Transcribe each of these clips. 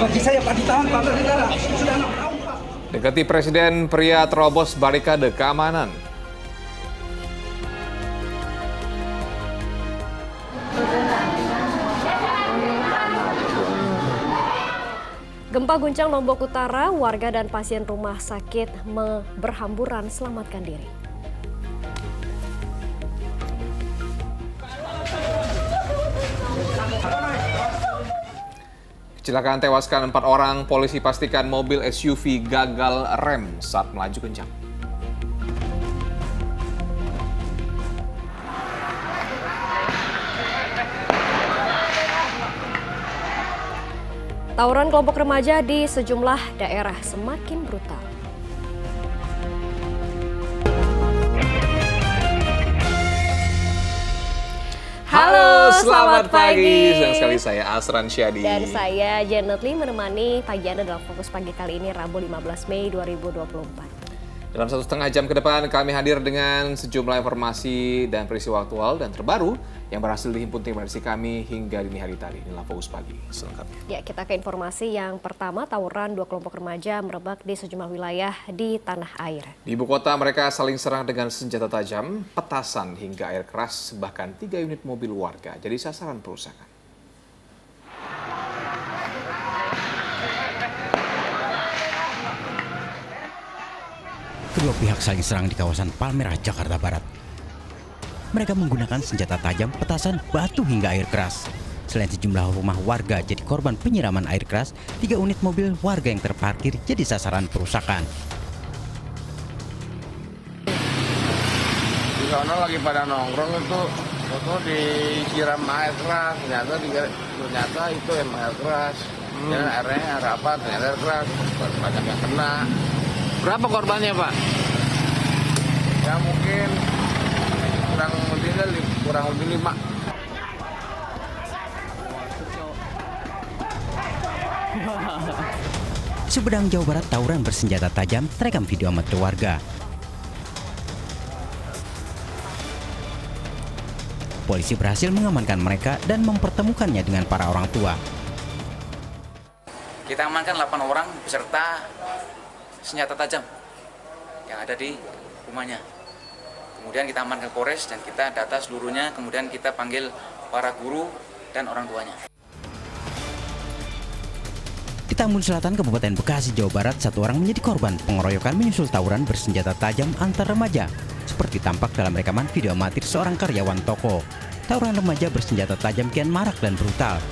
Bagi saya Pak ditahan Pak Negara sudah 6 tahun Pak. Dekati Presiden, pria terobos barikade keamanan. Gempa guncang Lombok Utara, warga dan pasien rumah sakit berhamburan selamatkan diri. Kecelakaan tewaskan 4 orang, polisi pastikan mobil SUV gagal rem saat melaju kencang. Tawuran kelompok remaja di sejumlah daerah semakin brutal. Halo, selamat pagi. Senang sekali saya Asran Syadi. Dan saya Janet Lee menemani pagi Anda dalam Fokus Pagi kali ini Rabu 15 Mei 2024. Dalam 1,5 jam ke depan kami hadir dengan sejumlah informasi dan peristiwa aktual dan terbaru yang berhasil dihimpun tim redaksi kami hingga dini hari tadi. Inilah Fokus Pagi selengkapnya. Ya, kita ke informasi yang pertama. Tawuran 2 kelompok remaja merebak di sejumlah wilayah di tanah air. Di ibu kota mereka saling serang dengan senjata tajam, petasan hingga air keras, bahkan 3 unit mobil warga jadi sasaran perusakan. Kedua pihak saling serang di kawasan Palmerah, Jakarta Barat. Mereka menggunakan senjata tajam, petasan, batu hingga air keras. Selain sejumlah rumah warga jadi korban penyiraman air keras, 3 unit mobil warga yang terparkir jadi sasaran perusakan. Di sana lagi pada nongkrong itu disiram air keras, ternyata itu emang air keras. Dan airnya air apa? Ternyata air keras, banyak yang kena. Berapa korbannya, Pak? Ya mungkin kurang lebih 5. Sumedang, Jawa Barat, tawuran bersenjata tajam terekam video amatir warga. Polisi berhasil mengamankan mereka dan mempertemukannya dengan para orang tua. Kita amankan 8 orang beserta senjata tajam yang ada di rumahnya. Kemudian kita amankan Polres dan kita data seluruhnya, kemudian kita panggil para guru dan orang tuanya. Di Tambun Selatan, Kabupaten Bekasi, Jawa Barat, 1 orang menjadi korban pengeroyokan menyusul tawuran bersenjata tajam antar remaja. Seperti tampak dalam rekaman video amatir seorang karyawan toko. Tawuran remaja bersenjata tajam kian marak dan brutal.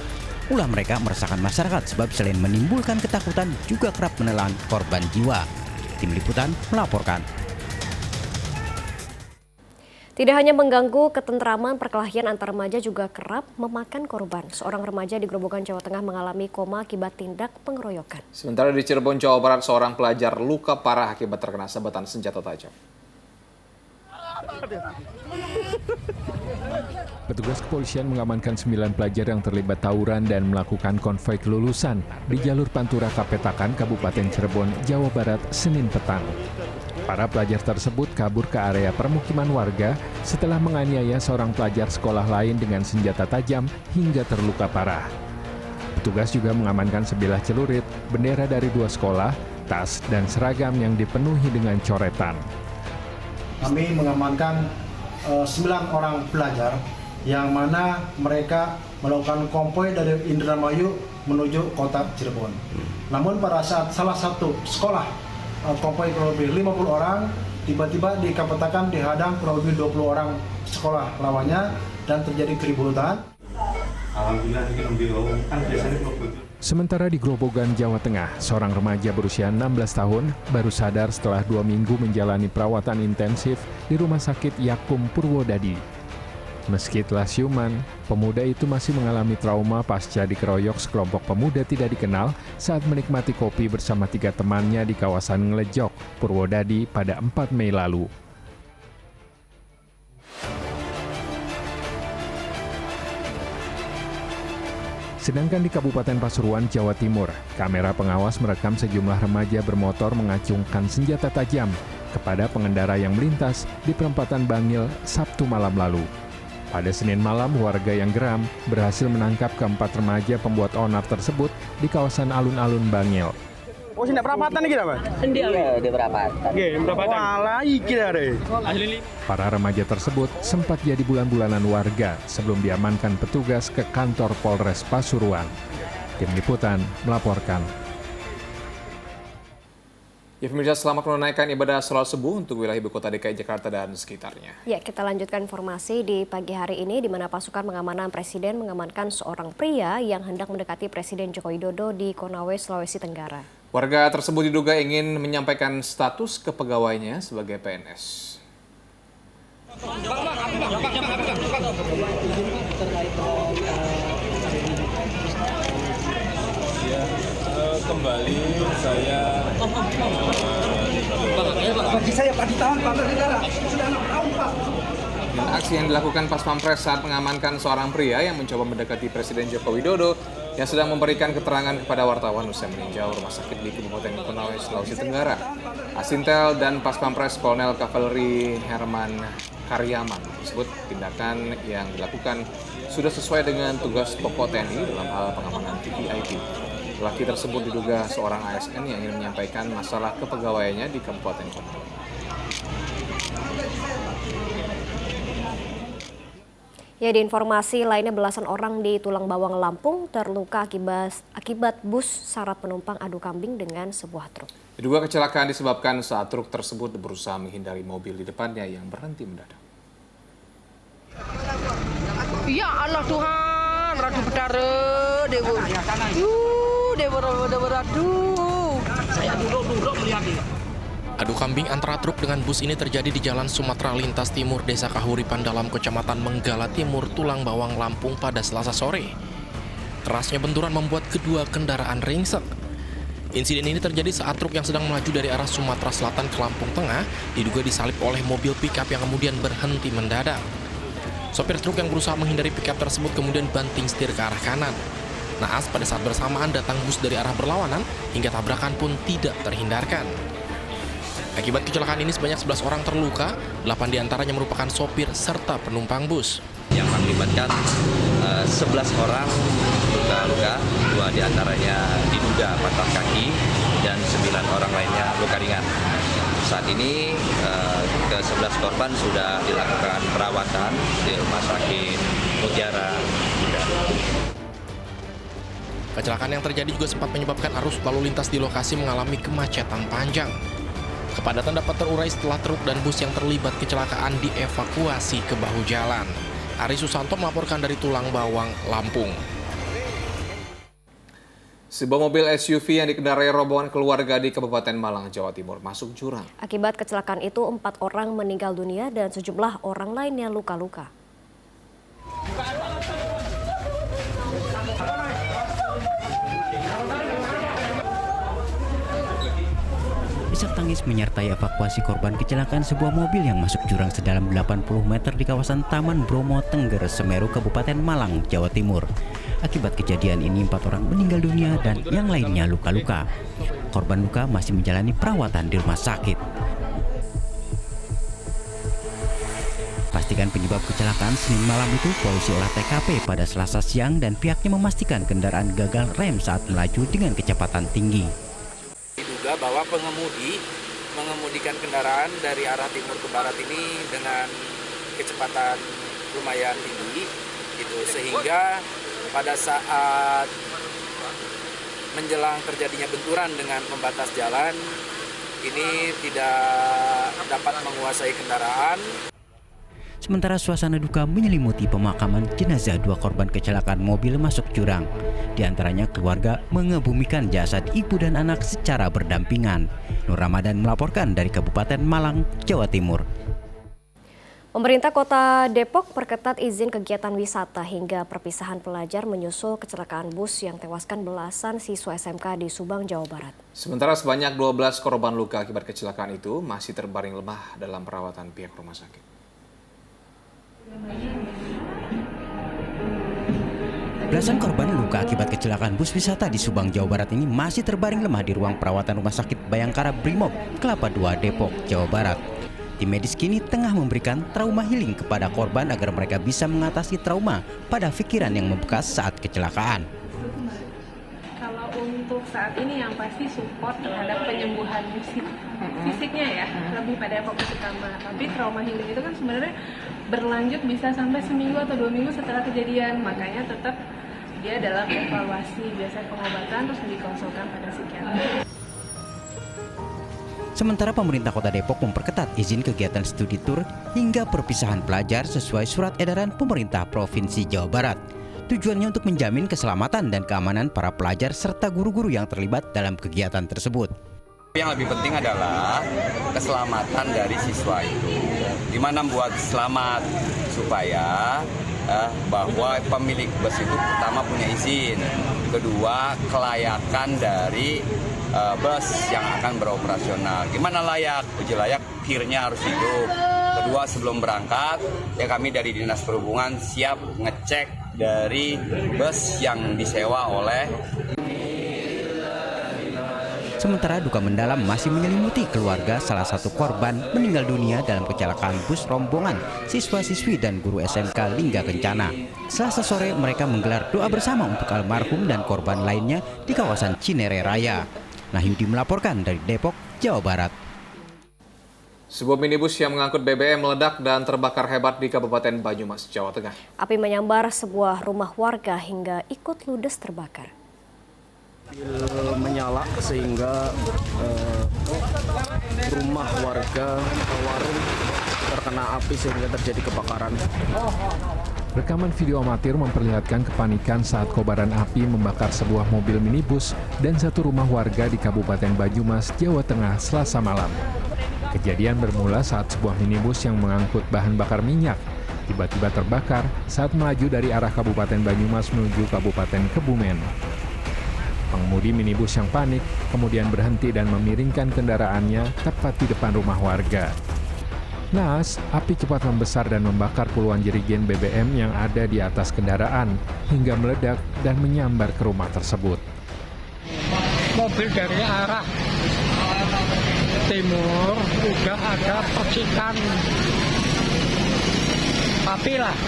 Ulah mereka meresahkan masyarakat sebab selain menimbulkan ketakutan juga kerap menelan korban jiwa. Tim Liputan melaporkan. Tidak hanya mengganggu ketentraman, perkelahian antar remaja juga kerap memakan korban. Seorang remaja di Grobogan, Jawa Tengah mengalami koma akibat tindak pengeroyokan. Sementara di Cirebon, Jawa Barat, seorang pelajar luka parah akibat terkena sabetan senjata tajam. Petugas kepolisian mengamankan 9 pelajar yang terlibat tawuran dan melakukan konvoi kelulusan di jalur Pantura Kapetakan, Kabupaten Cirebon, Jawa Barat, Senin petang. Para pelajar tersebut kabur ke area permukiman warga setelah menganiaya seorang pelajar sekolah lain dengan senjata tajam hingga terluka parah. Petugas juga mengamankan sebilah celurit, bendera dari 2 sekolah, tas, dan seragam yang dipenuhi dengan coretan. Kami mengamankan 9 orang pelajar yang mana mereka melakukan konvoi dari Indramayu menuju kota Cirebon. Namun pada saat salah satu sekolah konvoi kurang lebih 50 orang, tiba-tiba di Kapetakan dihadang kurang lebih 20 orang sekolah lawannya dan terjadi keributan. Sementara di Grobogan, Jawa Tengah, seorang remaja berusia 16 tahun baru sadar setelah 2 minggu menjalani perawatan intensif di Rumah Sakit Yakum Purwodadi. Meski telah siuman, pemuda itu masih mengalami trauma pasca dikeroyok sekelompok pemuda tidak dikenal saat menikmati kopi bersama 3 temannya di kawasan Ngelejok, Purwodadi pada 4 Mei lalu. Sedangkan di Kabupaten Pasuruan, Jawa Timur, kamera pengawas merekam sejumlah remaja bermotor mengacungkan senjata tajam kepada pengendara yang melintas di perempatan Bangil Sabtu malam lalu. Pada Senin malam, warga yang geram berhasil menangkap keempat remaja pembuat onar tersebut di kawasan alun-alun Bangil. Oh, sini perapatan lagi apa? Iya, di perapatan. Oke, perapatan. Walah, iki deh. Para remaja tersebut sempat jadi bulan-bulanan warga sebelum diamankan petugas ke kantor Polres Pasuruan. Tim Liputan melaporkan. Ya pemirsa, selamat menunaikan ibadah sholat subuh untuk wilayah ibu kota DKI Jakarta dan sekitarnya. Ya, kita lanjutkan informasi di pagi hari ini di mana pasukan pengamanan Presiden mengamankan seorang pria yang hendak mendekati Presiden Joko Widodo di Konawe, Sulawesi Tenggara. Warga tersebut diduga ingin menyampaikan status kepegawaiannya sebagai PNS. Kembali saya bagi saya Pak ditahan Pak Negara sudah 6 tahun Pak. Dan aksi yang dilakukan Pas Pampres saat mengamankan seorang pria yang mencoba mendekati Presiden Joko Widodo yang sedang memberikan keterangan kepada wartawan usai meninjau rumah sakit di Kabupaten Konawe, Sulawesi Tenggara. Asintel dan Pas Pampres Kolonel Kavaleri Herman Karyaman disebut tindakan yang dilakukan sudah sesuai dengan tugas pokok TNI dalam hal pengamanan VVIP. Laki tersebut diduga seorang ASN yang ingin menyampaikan masalah kepegawaiannya di Kabupaten Konawe. Ya, di informasi lainnya belasan orang di Tulang Bawang, Lampung terluka akibat bus syarat penumpang adu kambing dengan sebuah truk. Diduga kecelakaan disebabkan saat truk tersebut berusaha menghindari mobil di depannya yang berhenti mendadak. Ya Allah Tuhan, radu bedare, Dewa. Saya duduk melihat dia. Adu kambing antara truk dengan bus ini terjadi di Jalan Sumatera Lintas Timur, Desa Kahuripan dalam Kecamatan Menggala Timur, Tulang Bawang, Lampung pada Selasa sore. Kerasnya benturan membuat kedua kendaraan ringsek. Insiden ini terjadi saat truk yang sedang melaju dari arah Sumatera Selatan ke Lampung Tengah diduga disalip oleh mobil pickup yang kemudian berhenti mendadak. Sopir truk yang berusaha menghindari pickup tersebut kemudian banting setir ke arah kanan. Naas pada saat bersamaan datang bus dari arah berlawanan hingga tabrakan pun tidak terhindarkan. Akibat kecelakaan ini sebanyak 11 orang terluka, 8 diantaranya merupakan sopir serta penumpang bus. Yang mengakibatkan 11 orang luka-luka, 2 diantaranya diduga patah kaki dan 9 orang lainnya luka ringan. Saat ini ke-11 korban sudah dilakukan perawatan di Rumah Sakit Mutiara. Kecelakaan yang terjadi juga sempat menyebabkan arus lalu lintas di lokasi mengalami kemacetan panjang. Kepadatan dapat terurai setelah truk dan bus yang terlibat kecelakaan dievakuasi ke bahu jalan. Ari Susanto melaporkan dari Tulang Bawang, Lampung. Sebuah mobil SUV yang dikendarai rombongan keluarga di Kabupaten Malang, Jawa Timur masuk jurang. Akibat kecelakaan itu 4 orang meninggal dunia dan sejumlah orang lainnya luka-luka. Isak tangis menyertai evakuasi korban kecelakaan sebuah mobil yang masuk jurang sedalam 80 meter di kawasan Taman Bromo, Tengger, Semeru, Kabupaten Malang, Jawa Timur. Akibat kejadian ini 4 orang meninggal dunia dan yang lainnya luka-luka. Korban luka masih menjalani perawatan di rumah sakit. Pastikan penyebab kecelakaan Senin malam itu polisi olah TKP pada Selasa siang dan pihaknya memastikan kendaraan gagal rem saat melaju dengan kecepatan tinggi. Diduga bahwa pengemudi mengemudikan kendaraan dari arah timur ke barat ini dengan kecepatan lumayan tinggi gitu, sehingga pada saat menjelang terjadinya benturan dengan pembatas jalan ini tidak dapat menguasai kendaraan. Sementara suasana duka menyelimuti pemakaman jenazah 2 korban kecelakaan mobil masuk jurang. Di antaranya keluarga mengebumikan jasad ibu dan anak secara berdampingan. Nur Ramadan melaporkan dari Kabupaten Malang, Jawa Timur. Pemerintah Kota Depok perketat izin kegiatan wisata hingga perpisahan pelajar menyusul kecelakaan bus yang tewaskan belasan siswa SMK di Subang, Jawa Barat. Sementara sebanyak 12 korban luka akibat kecelakaan itu masih terbaring lemah dalam perawatan pihak rumah sakit. Belasan korban luka akibat kecelakaan bus wisata di Subang, Jawa Barat ini masih terbaring lemah di ruang perawatan Rumah Sakit Bayangkara Brimob, Kelapa II, Depok, Jawa Barat. tim medis kini tengah memberikan trauma healing kepada korban agar mereka bisa mengatasi trauma pada pikiran yang membekas saat kecelakaan. Kalau untuk saat ini yang pasti support terhadap penyembuhan fisiknya ya, lebih pada fokus utama. Tapi trauma healing itu kan sebenarnya berlanjut bisa sampai seminggu atau 2 minggu setelah kejadian, makanya tetap dia dalam evaluasi, biasa pengobatan terus dikonsulkan pada psikiater. Sementara pemerintah Kota Depok memperketat izin kegiatan studi tur hingga perpisahan pelajar sesuai surat edaran pemerintah Provinsi Jawa Barat. Tujuannya untuk menjamin keselamatan dan keamanan para pelajar serta guru-guru yang terlibat dalam kegiatan tersebut. Yang lebih penting adalah keselamatan dari siswa itu. Dimana buat selamat supaya bahwa pemilik bus itu pertama punya izin, kedua kelayakan dari bus yang akan beroperasional. Gimana layak? Uji layak, kirnya harus hidup. Kedua, sebelum berangkat, ya kami dari Dinas Perhubungan siap ngecek dari bus yang disewa oleh. Sementara duka mendalam masih menyelimuti keluarga salah satu korban meninggal dunia dalam kecelakaan bus rombongan siswa-siswi dan guru SMK Lingga Kencana. Selasa sore mereka menggelar doa bersama untuk almarhum dan korban lainnya di kawasan Cinere Raya. Nahyudi melaporkan dari Depok, Jawa Barat. Sebuah minibus yang mengangkut BBM meledak dan terbakar hebat di Kabupaten Banyumas, Jawa Tengah. Api menyambar sebuah rumah warga hingga ikut ludes terbakar. Menyala sehingga rumah warga warung terkena api sehingga terjadi kebakaran. Rekaman video amatir memperlihatkan kepanikan saat kobaran api membakar sebuah mobil minibus dan satu rumah warga di Kabupaten Banyumas, Jawa Tengah, Selasa malam. Kejadian bermula saat sebuah minibus yang mengangkut bahan bakar minyak tiba-tiba terbakar saat melaju dari arah Kabupaten Banyumas menuju Kabupaten Kebumen. Pengemudi minibus yang panik kemudian berhenti dan memiringkan kendaraannya tepat di depan rumah warga. Naas, api cepat membesar dan membakar puluhan jerigen BBM yang ada di atas kendaraan hingga meledak dan menyambar ke rumah tersebut. Mobil dari arah timur udah ada percikan api lah.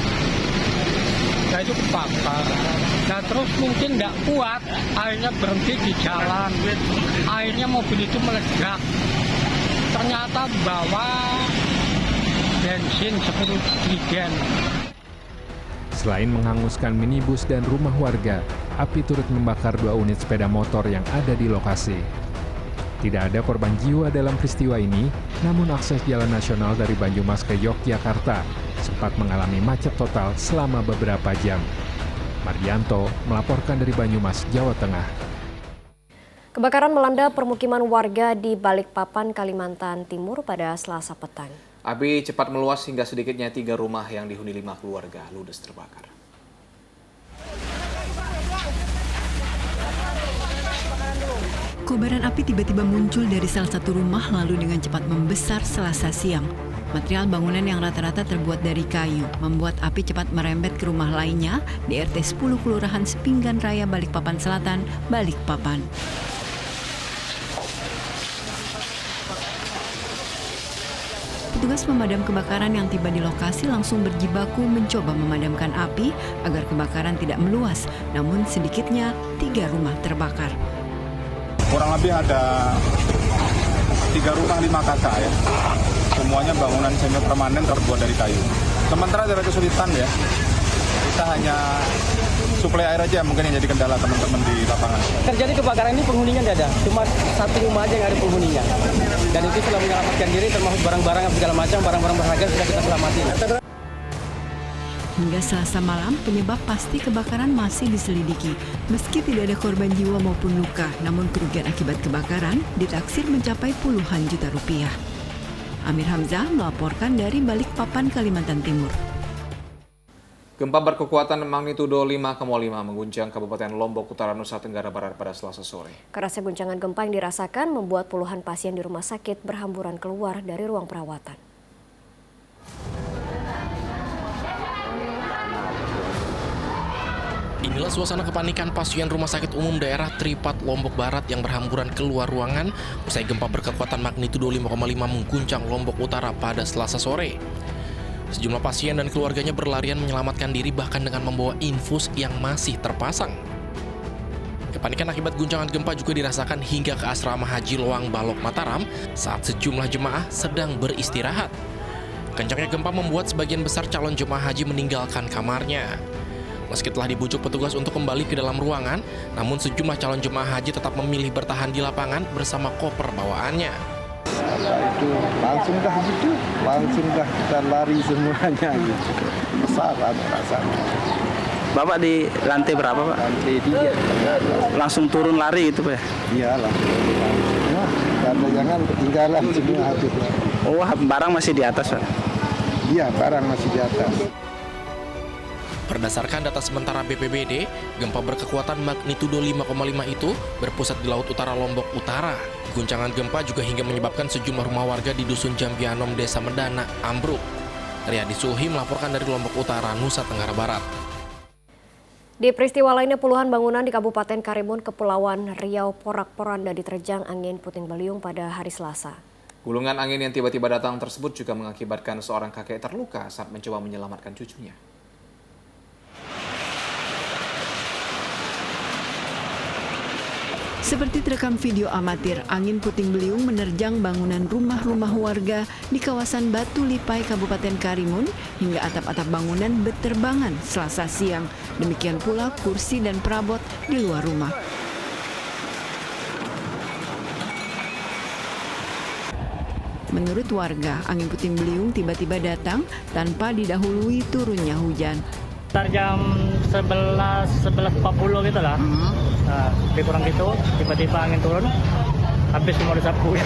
Nah itu kebakar. Nah terus mungkin tidak kuat, akhirnya berhenti di jalan. Akhirnya mobil itu meledak. Ternyata bawa bensin 10 jerigen. Selain menghanguskan minibus dan rumah warga, api turut membakar 2 unit sepeda motor yang ada di lokasi. Tidak ada korban jiwa dalam peristiwa ini, namun akses jalan nasional dari Banyumas ke Yogyakarta sempat mengalami macet total selama beberapa jam. Mardianto melaporkan dari Banyumas, Jawa Tengah. Kebakaran melanda permukiman warga di Balikpapan, Kalimantan Timur pada Selasa petang. Api cepat meluas hingga sedikitnya 3 rumah yang dihuni 5 keluarga ludes terbakar. Kobaran api tiba-tiba muncul dari salah satu rumah lalu dengan cepat membesar Selasa siang. Material bangunan yang rata-rata terbuat dari kayu membuat api cepat merembet ke rumah lainnya di RT 10 Kelurahan Sepinggan Raya, Balikpapan Selatan, Balikpapan. Petugas pemadam kebakaran yang tiba di lokasi langsung berjibaku mencoba memadamkan api agar kebakaran tidak meluas, namun sedikitnya 3 rumah terbakar. Kurang lebih ada 3 rumah 5 kakak ya. Semuanya bangunan semi permanen terbuat dari kayu. Sementara ada kesulitan ya. Kita hanya suplai air aja mungkin yang jadi kendala teman-teman di lapangan. Terjadi kebakaran ini penghuninya tidak ada, cuma 1 rumah aja yang ada penghuninya. Dan itu sudah menyelamatkan diri termasuk barang-barang segala macam, barang-barang berharga sudah kita selamatin. Hingga Selasa malam, penyebab pasti kebakaran masih diselidiki. Meski tidak ada korban jiwa maupun luka, namun kerugian akibat kebakaran ditaksir mencapai puluhan juta rupiah. Amir Hamzah melaporkan dari Balikpapan, Kalimantan Timur. Gempa berkekuatan magnitudo 5,5 mengguncang Kabupaten Lombok Utara, Nusa Tenggara Barat pada Selasa sore. Kerasnya guncangan gempa yang dirasakan membuat puluhan pasien di rumah sakit berhamburan keluar dari ruang perawatan. Inilah suasana kepanikan pasien Rumah Sakit Umum Daerah Tripat Lombok Barat yang berhamburan keluar ruangan usai gempa berkekuatan magnitudo 5,5 mengguncang Lombok Utara pada Selasa sore. Sejumlah pasien dan keluarganya berlarian menyelamatkan diri bahkan dengan membawa infus yang masih terpasang. Kepanikan akibat guncangan gempa juga dirasakan hingga ke asrama Haji Loang Balok Mataram saat sejumlah jemaah sedang beristirahat. Kencangnya gempa membuat sebagian besar calon jemaah haji meninggalkan kamarnya. Meski telah dibujuk petugas untuk kembali ke dalam ruangan, namun sejumlah calon jemaah haji tetap memilih bertahan di lapangan bersama koper bawaannya. Itu langsung dah kita lari semuanya gitu. Salah rasanya. Bapak di lantai berapa, Pak? Lantai 3. Langsung turun lari itu, Pak? Iya, langsung lari. Nah, karena jangan ketinggalan semua habis. Oh, barang masih di atas, Pak? Iya, barang masih di atas. Berdasarkan data sementara BPBD, gempa berkekuatan magnitudo 5,5 itu berpusat di Laut Utara Lombok Utara. Guncangan gempa juga hingga menyebabkan sejumlah rumah warga di Dusun Jampianom, Desa Medana, ambruk. Riyadi Suhi melaporkan dari Lombok Utara, Nusa Tenggara Barat. Di peristiwa lainnya, puluhan bangunan di Kabupaten Karimun, Kepulauan Riau porak-poranda diterjang angin puting beliung pada hari Selasa. Gulungan angin yang tiba-tiba datang tersebut juga mengakibatkan seorang kakek terluka saat mencoba menyelamatkan cucunya. Seperti terekam video amatir, angin puting beliung menerjang bangunan rumah-rumah warga di kawasan Batu Lipai, Kabupaten Karimun, hingga atap-atap bangunan berterbangan Selasa siang. Demikian pula kursi dan perabot di luar rumah. Menurut warga, angin puting beliung tiba-tiba datang tanpa didahului turunnya hujan. Sekitar jam 11.40 gitu lah. Nah, lebih kurang gitu, tiba-tiba angin turun, habis semua disapu ya.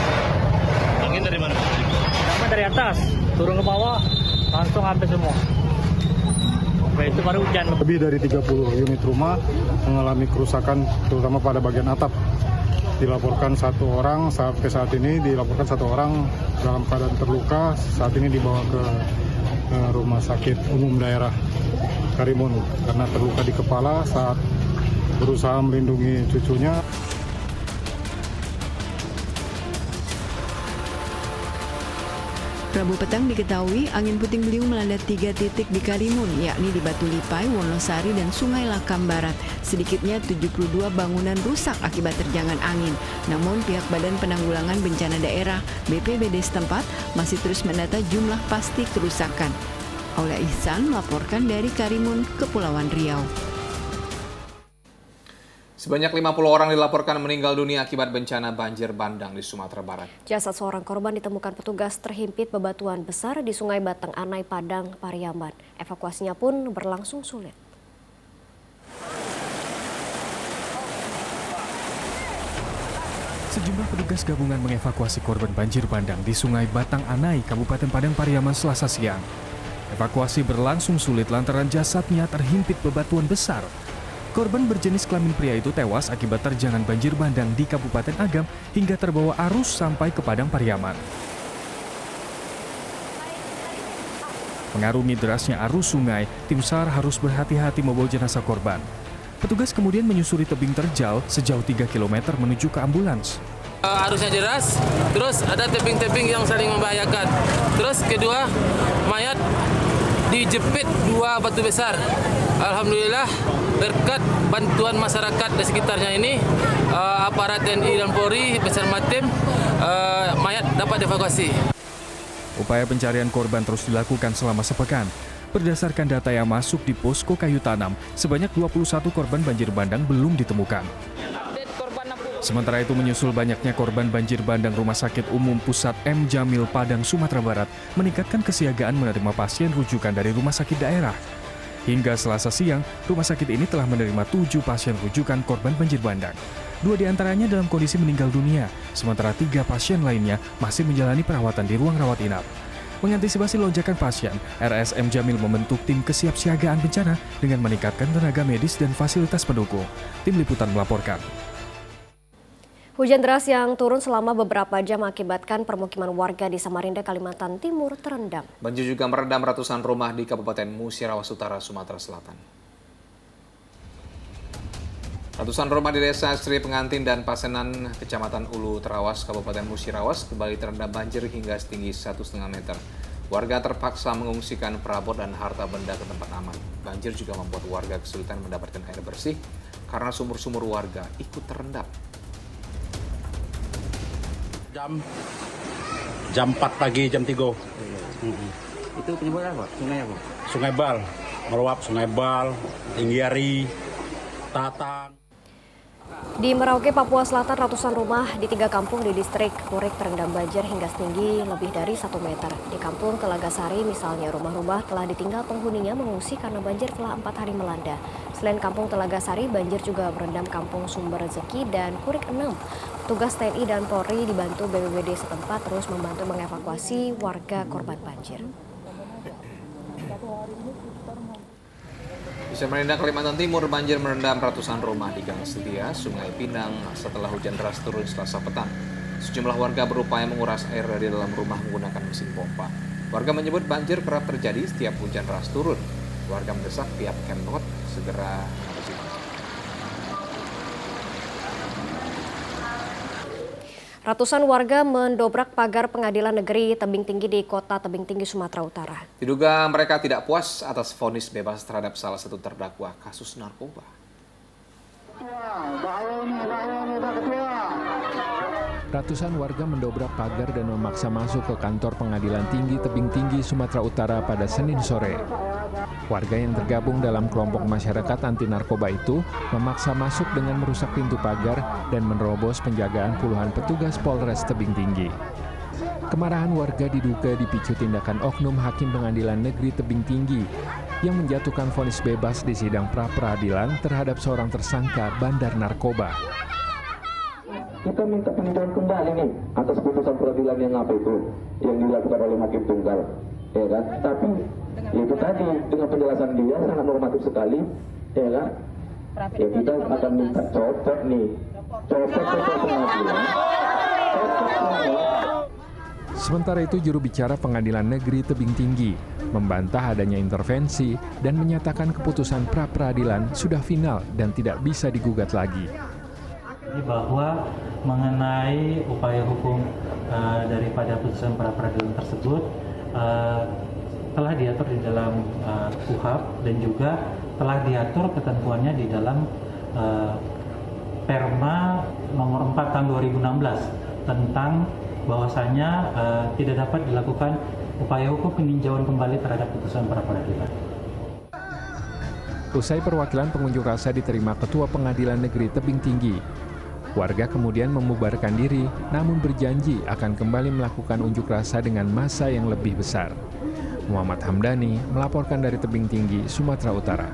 Angin dari mana? Pertama dari atas, turun ke bawah, langsung habis semua. Itu baru hujan. Lebih dari 30 unit rumah mengalami kerusakan, terutama pada bagian atap. Dilaporkan satu orang, sampai saat ini dilaporkan satu orang dalam keadaan terluka, saat ini dibawa ke Rumah Sakit Umum Daerah Karimun karena terluka di kepala saat berusaha melindungi cucunya. Rabu petang diketahui angin puting beliung melanda 3 titik di Karimun, yakni di Batu Lipai, Wonosari, dan Sungai Lakam Barat. Sedikitnya 72 bangunan rusak akibat terjangan angin. Namun pihak Badan Penanggulangan Bencana Daerah BPBD setempat masih terus mendata jumlah pasti kerusakan. Aulia Ihsan melaporkan dari Karimun, Kepulauan Riau. Sebanyak 50 orang dilaporkan meninggal dunia akibat bencana banjir bandang di Sumatera Barat. Jasad seorang korban ditemukan petugas terhimpit bebatuan besar di Sungai Batang Anai, Padang, Pariaman. Evakuasinya pun berlangsung sulit. Sejumlah petugas gabungan mengevakuasi korban banjir bandang di Sungai Batang Anai, Kabupaten Padang, Pariaman, Selasa siang. Evakuasi berlangsung sulit lantaran jasadnya terhimpit bebatuan besar. Korban berjenis kelamin pria itu tewas akibat terjangan banjir bandang di Kabupaten Agam hingga terbawa arus sampai ke Padang Pariaman. Mengarungi derasnya arus sungai, tim SAR harus berhati-hati membawa jenazah korban. Petugas kemudian menyusuri tebing terjal sejauh 3 km menuju ke ambulans. Arusnya deras, terus ada tebing-tebing yang saling membahayakan. Terus kedua, mayat dijepit 2 batu besar. Alhamdulillah berkat bantuan masyarakat di sekitarnya ini, aparat TNI dan Polri bersama tim, mayat dapat dievakuasi. Upaya pencarian korban terus dilakukan selama sepekan. Berdasarkan data yang masuk di Posko Kayu Tanam, sebanyak 21 korban banjir bandang belum ditemukan. Sementara itu menyusul banyaknya korban banjir bandang, Rumah Sakit Umum Pusat M. Jamil Padang, Sumatera Barat meningkatkan kesiagaan menerima pasien rujukan dari rumah sakit daerah. Hingga Selasa siang, rumah sakit ini telah menerima 7 pasien rujukan korban banjir bandang. 2 diantaranya dalam kondisi meninggal dunia, sementara 3 pasien lainnya masih menjalani perawatan di ruang rawat inap. Mengantisipasi lonjakan pasien, RSM Jamil membentuk tim kesiapsiagaan bencana dengan meningkatkan tenaga medis dan fasilitas pendukung. Tim Liputan melaporkan. Hujan deras yang turun selama beberapa jam mengakibatkan permukiman warga di Samarinda, Kalimantan Timur terendam. Banjir juga merendam ratusan rumah di Kabupaten Musirawas Utara, Sumatera Selatan. Ratusan rumah di Desa Sri Pengantin dan Pasenan, Kecamatan Ulu Terawas, Kabupaten Musirawas, kembali terendam banjir hingga setinggi 1,5 meter. Warga terpaksa mengungsikan perabot dan harta benda ke tempat aman. Banjir juga membuat warga kesulitan mendapatkan air bersih karena sumur-sumur warga ikut terendam. Jam 4 pagi, jam 3. Itu penyebabnya apa? Sungai apa? Sungai Bal, meluap Sungai Bal, Tinggiari, Tatang. Di Merauke, Papua Selatan, ratusan rumah di 3 kampung di distrik Kurik terendam banjir hingga setinggi lebih dari 1 meter. Di kampung Telagasari misalnya, rumah-rumah telah ditinggal penghuninya mengungsi karena banjir telah 4 hari melanda. Selain kampung Telagasari, banjir juga merendam kampung Sumber Rezeki dan Kurik 6. Petugas TNI dan Polri dibantu BPBD setempat terus membantu mengevakuasi warga korban banjir. Di Samarinda, Kalimantan Timur, banjir merendam ratusan rumah di Gang Setia, Sungai Pinang setelah hujan deras turun Selasa petang. Sejumlah warga berupaya menguras air dari dalam rumah menggunakan mesin pompa. Warga menyebut banjir kerap terjadi setiap hujan deras turun. Warga mendesak pihak Pemkot segera mengatasi banjir. Ratusan warga mendobrak pagar pengadilan negeri Tebing Tinggi di kota Tebing Tinggi, Sumatera Utara. Diduga mereka tidak puas atas vonis bebas terhadap salah satu terdakwa kasus narkoba. Ratusan warga mendobrak pagar dan memaksa masuk ke kantor pengadilan tinggi Tebing Tinggi, Sumatera Utara pada Senin sore. Warga yang tergabung dalam kelompok masyarakat anti narkoba itu memaksa masuk dengan merusak pintu pagar dan menerobos penjagaan puluhan petugas Polres Tebing Tinggi. Kemarahan warga diduga dipicu tindakan oknum Hakim Pengadilan Negeri Tebing Tinggi yang menjatuhkan vonis bebas di sidang pra-peradilan terhadap seorang tersangka bandar narkoba. Kita minta peninjauan kembali nih atas putusan peradilan yang apa itu yang dilakukan oleh Hakim Tunggal, ya kan? Tapi itu tadi dengan penjelasan dia sangat normatif sekali, ya kan? Ya kita akan minta copot nih, copot pengadilan. Sementara itu, juru bicara Pengadilan Negeri Tebing Tinggi membantah adanya intervensi dan menyatakan keputusan pra-peradilan sudah final dan tidak bisa digugat lagi. Bahwa mengenai upaya hukum daripada putusan pra-peradilan tersebut telah diatur di dalam KUHP dan juga telah diatur ketentuannya di dalam Perma nomor 4 tahun 2016 tentang bahwasanya tidak dapat dilakukan upaya hukum peninjauan kembali terhadap putusan pra-peradilan. Usai perwakilan pengunjuk rasa diterima Ketua Pengadilan Negeri Tebing Tinggi, warga kemudian membubarkan diri, namun berjanji akan kembali melakukan unjuk rasa dengan massa yang lebih besar. Muhammad Hamdani melaporkan dari Tebing Tinggi, Sumatera Utara.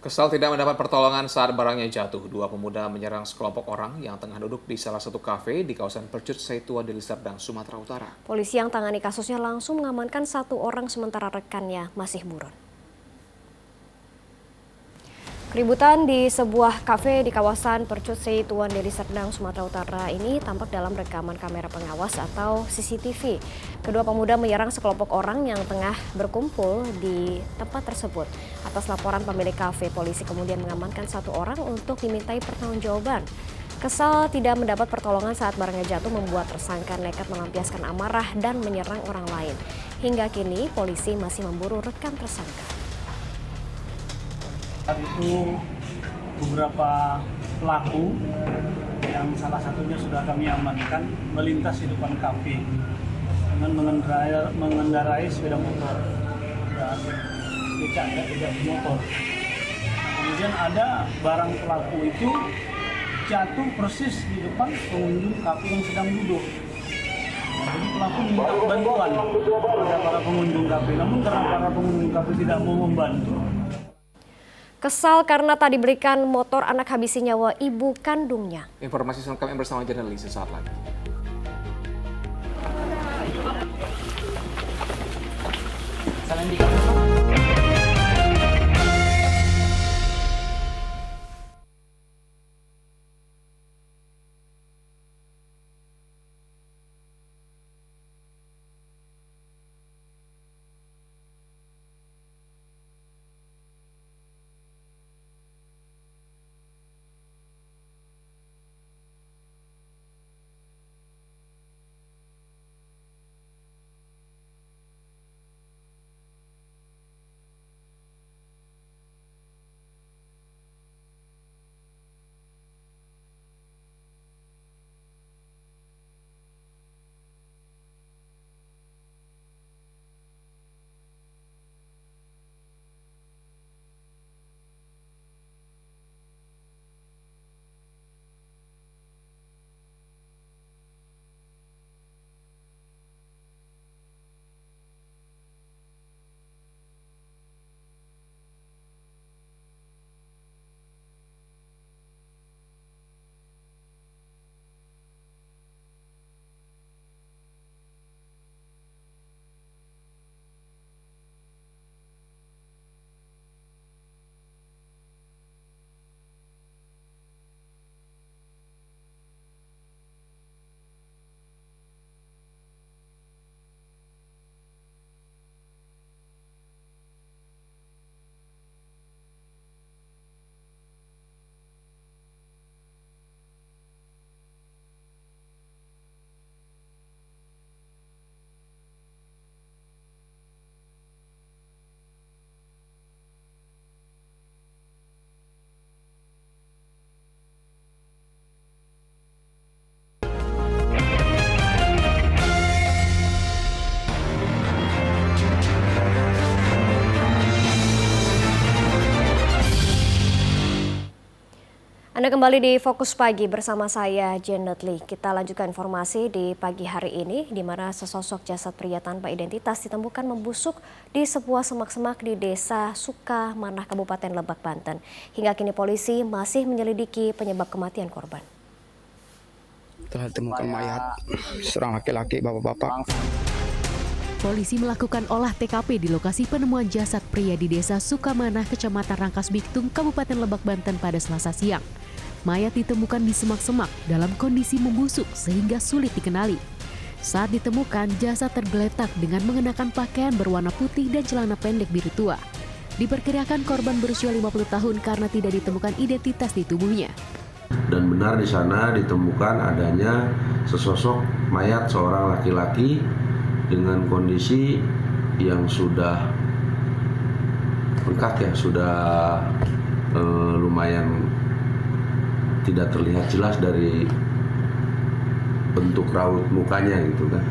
Kesal tidak mendapat pertolongan saat barangnya jatuh, 2 pemuda menyerang sekelompok orang yang tengah duduk di salah satu kafe di kawasan Percut Saitua, Deli Serdang, Sumatera Utara. Polisi yang tangani kasusnya langsung mengamankan 1 orang sementara rekannya masih buron. Keributan di sebuah kafe di kawasan Percut Saitua, Deli Serdang, Sumatera Utara ini tampak dalam rekaman kamera pengawas atau CCTV. Kedua pemuda menyerang sekelompok orang yang tengah berkumpul di tempat tersebut. Atas laporan pemilik kafe, polisi kemudian mengamankan 1 orang untuk dimintai pertanggungjawaban. Kesal tidak mendapat pertolongan saat barangnya jatuh membuat tersangka nekat melampiaskan amarah dan menyerang orang lain. Hingga kini polisi masih memburu rekan tersangka. Saat itu beberapa pelaku yang salah satunya sudah kami amankan melintas di depan kafe dengan mengendarai sepeda motor dan becak motor. Kemudian ada barang pelaku itu jatuh persis di depan pengunjung kafe yang sedang duduk. Jadi pelaku minta bantuan kepada para pengunjung kafe, namun karena para pengunjung kafe tidak mau membantu. Kesal karena tak diberikan motor anak habisi nyawa ibu kandungnya. Informasi selengkapnya bersama jurnalis sesaat lagi. Anda kembali di Fokus Pagi bersama saya, Janet Lee. Kita lanjutkan informasi di pagi hari ini, di mana sesosok jasad pria tanpa identitas ditemukan membusuk di sebuah semak-semak di Desa Sukamanah, Kabupaten Lebak, Banten. Hingga kini polisi masih menyelidiki penyebab kematian korban. Telah ditemukan mayat seorang laki-laki, bapak-bapak. Polisi melakukan olah TKP di lokasi penemuan jasad pria di Desa Sukamanah, Kecamatan Rangkas Bitung, Kabupaten Lebak, Banten pada Selasa siang. Mayat ditemukan di semak-semak dalam kondisi membusuk sehingga sulit dikenali. Saat ditemukan, jasad tergeletak dengan mengenakan pakaian berwarna putih dan celana pendek biru tua. Diperkirakan korban berusia 50 tahun karena tidak ditemukan identitas di tubuhnya. Dan benar di sana ditemukan adanya sesosok mayat seorang laki-laki dengan kondisi yang sudah bengkak ya, sudah lumayan tidak terlihat jelas dari bentuk raut mukanya gitu kan.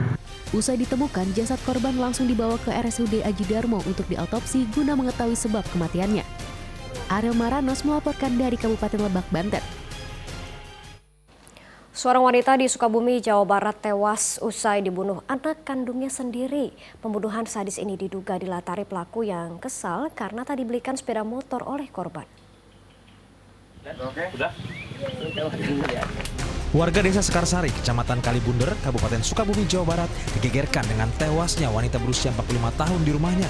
Usai ditemukan, jasad korban langsung dibawa ke RSUD Aji Darmo untuk diautopsi guna mengetahui sebab kematiannya. Ariel Maranos melaporkan dari Kabupaten Lebak, Banten. Seorang wanita di Sukabumi, Jawa Barat tewas usai dibunuh anak kandungnya sendiri. Pembunuhan sadis ini diduga dilatari pelaku yang kesal karena tak dibelikan sepeda motor oleh korban. Warga Desa Sekarsari, Kecamatan Kalibunder, Kabupaten Sukabumi, Jawa Barat digegerkan dengan tewasnya wanita berusia 45 tahun di rumahnya.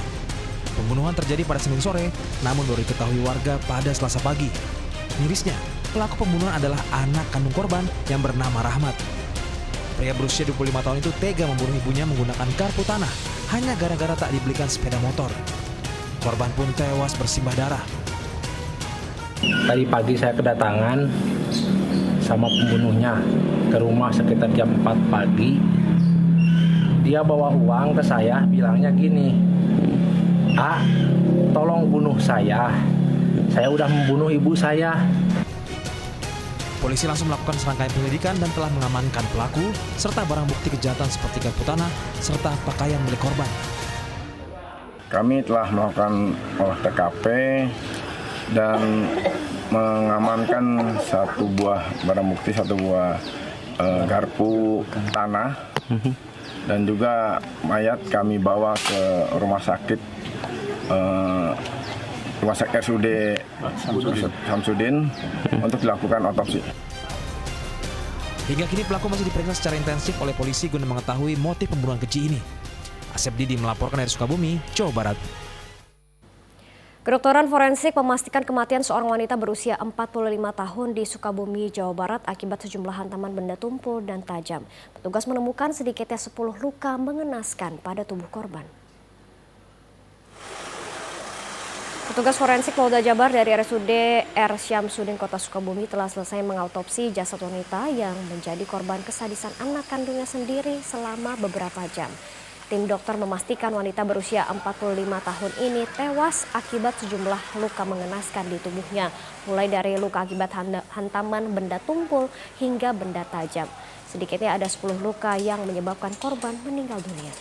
Pembunuhan terjadi pada Senin sore, namun baru diketahui warga pada Selasa pagi. Mirisnya, pelaku pembunuhan adalah anak kandung korban yang bernama Rahmat. Pria berusia 25 tahun itu tega membunuh ibunya menggunakan kartu tanah hanya gara-gara tak dibelikan sepeda motor. Korban pun tewas bersimbah darah. Tadi pagi saya kedatangan sama pembunuhnya ke rumah sekitar jam 4 pagi. Dia bawa uang ke saya, bilangnya gini, "Ah, tolong bunuh saya udah membunuh ibu saya." Polisi langsung melakukan serangkaian penyelidikan dan telah mengamankan pelaku serta barang bukti kejahatan seperti kartu tanah serta pakaian milik korban. Kami telah melakukan olah TKP dan mengamankan satu buah barang bukti, satu buah garpu tanah, dan juga mayat kami bawa ke rumah sakit RSUD Samsudin untuk dilakukan otopsi. Hingga kini pelaku masih diperiksa secara intensif oleh polisi guna mengetahui motif pembunuhan keji ini. Asep Didi melaporkan dari Sukabumi, Jawa Barat. Kedokteran forensik memastikan kematian seorang wanita berusia 45 tahun di Sukabumi, Jawa Barat akibat sejumlah hantaman benda tumpul dan tajam. Petugas menemukan sedikitnya 10 luka mengenaskan pada tubuh korban. Petugas forensik Polda Jabar dari RSUD R. Syamsuddin Kota Sukabumi telah selesai mengautopsi jasad wanita yang menjadi korban kesadisan anak kandungnya sendiri selama beberapa jam. Tim dokter memastikan wanita berusia 45 tahun ini tewas akibat sejumlah luka mengenaskan di tubuhnya, mulai dari luka akibat hantaman benda tumpul hingga benda tajam. Sedikitnya ada 10 luka yang menyebabkan korban meninggal dunia.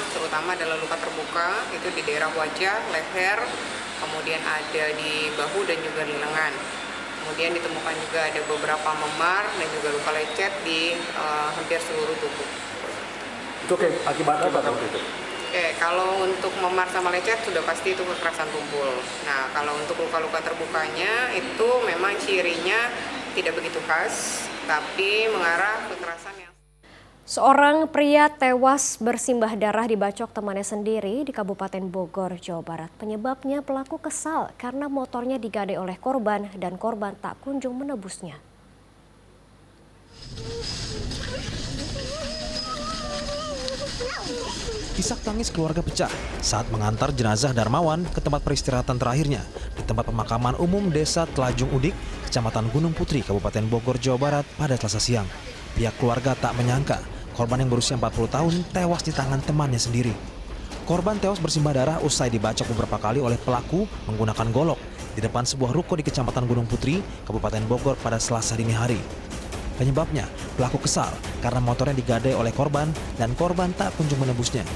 Terutama adalah luka terbuka, itu di daerah wajah, leher, kemudian ada di bahu dan juga di lengan. Kemudian ditemukan juga ada beberapa memar dan juga luka lecet di hampir seluruh tubuh. Itu akibat apa itu? Kalau untuk memar sama lecet sudah pasti itu kekerasan tumpul. Nah, kalau untuk luka-luka terbukanya itu memang cirinya tidak begitu khas, tapi mengarah kekerasan yang... Seorang pria tewas bersimbah darah dibacok temannya sendiri di Kabupaten Bogor, Jawa Barat. Penyebabnya pelaku kesal karena motornya digadai oleh korban dan korban tak kunjung menebusnya. Isak tangis keluarga pecah saat mengantar jenazah Darmawan ke tempat peristirahatan terakhirnya di tempat pemakaman umum Desa Telajung Udik, Kecamatan Gunung Putri, Kabupaten Bogor, Jawa Barat pada Selasa siang. Pihak keluarga tak menyangka korban yang berusia 40 tahun tewas di tangan temannya sendiri. Korban tewas bersimbah darah usai dibacok beberapa kali oleh pelaku menggunakan golok di depan sebuah ruko di Kecamatan Gunung Putri, Kabupaten Bogor pada Selasa dini hari. Penyebabnya, pelaku kesal karena motornya digadai oleh korban dan korban tak kunjung menebusnya.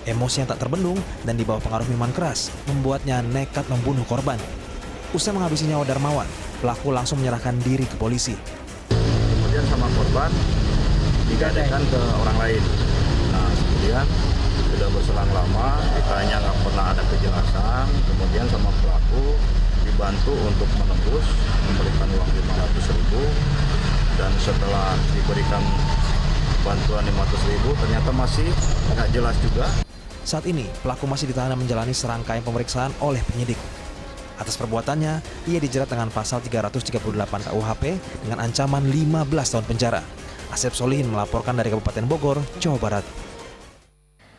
Emosi yang tak terbendung dan di bawah pengaruh minuman keras membuatnya nekat membunuh korban. Usai menghabisi nyawa Darmawan, pelaku langsung menyerahkan diri ke polisi. Kemudian sama korban digadaikan ke orang lain. Nah, kemudian sudah berselang lama, ditanya nggak pernah ada kejelasan. Kemudian sama pelaku dibantu untuk menembus, memberikan uang 500.000. Dan setelah diberikan bantuan 500.000, ternyata masih nggak jelas juga. Saat ini, pelaku masih ditahan dan menjalani serangkaian pemeriksaan oleh penyidik. Atas perbuatannya, ia dijerat dengan pasal 338 KUHP dengan ancaman 15 tahun penjara. Asep Solihin melaporkan dari Kabupaten Bogor, Jawa Barat.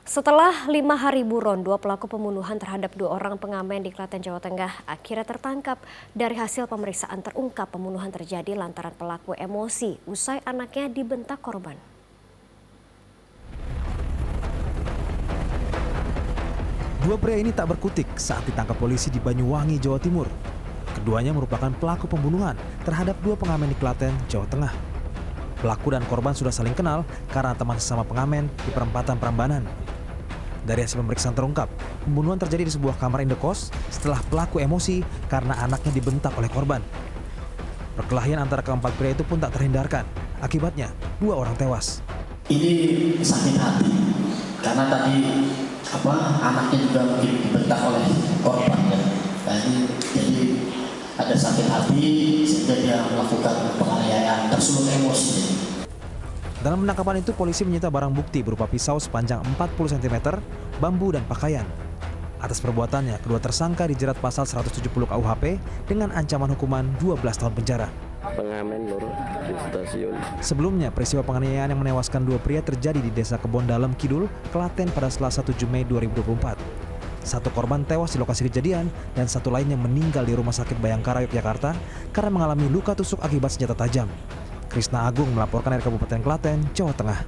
Setelah 5 hari buron, 2 pelaku pembunuhan terhadap 2 orang pengamen di Klaten, Jawa Tengah akhirnya tertangkap. Dari hasil pemeriksaan terungkap pembunuhan terjadi lantaran pelaku emosi usai anaknya dibentak korban. Dua pria ini tak berkutik saat ditangkap polisi di Banyuwangi, Jawa Timur. Keduanya merupakan pelaku pembunuhan terhadap 2 pengamen di Klaten, Jawa Tengah. Pelaku dan korban sudah saling kenal karena teman sesama pengamen di perempatan Prambanan. Dari hasil pemeriksaan terungkap, pembunuhan terjadi di sebuah kamar indekos setelah pelaku emosi karena anaknya dibentak oleh korban. Perkelahian antara keempat pria itu pun tak terhindarkan. Akibatnya, 2 orang tewas. Ini sakit hati karena tadi anaknya juga mungkin dibentak oleh korban ya. Jadi ada sakit hati sehingga dia melakukan penganiayaan tersulut emosi. Dalam penangkapan itu, polisi menyita barang bukti berupa pisau sepanjang 40 cm, bambu, dan pakaian. Atas perbuatannya, kedua tersangka dijerat pasal 170 KUHP dengan ancaman hukuman 12 tahun penjara. Pengamen loro di stasiun. Sebelumnya, peristiwa penganiayaan yang menewaskan 2 pria terjadi di Desa Kebon Dalem Kidul, Klaten pada Selasa 7 Mei 2024. 1 korban tewas di lokasi kejadian dan 1 lainnya meninggal di Rumah Sakit Bayangkara, Yogyakarta karena mengalami luka tusuk akibat senjata tajam. Krisna Agung melaporkan dari Kabupaten Klaten, Jawa Tengah.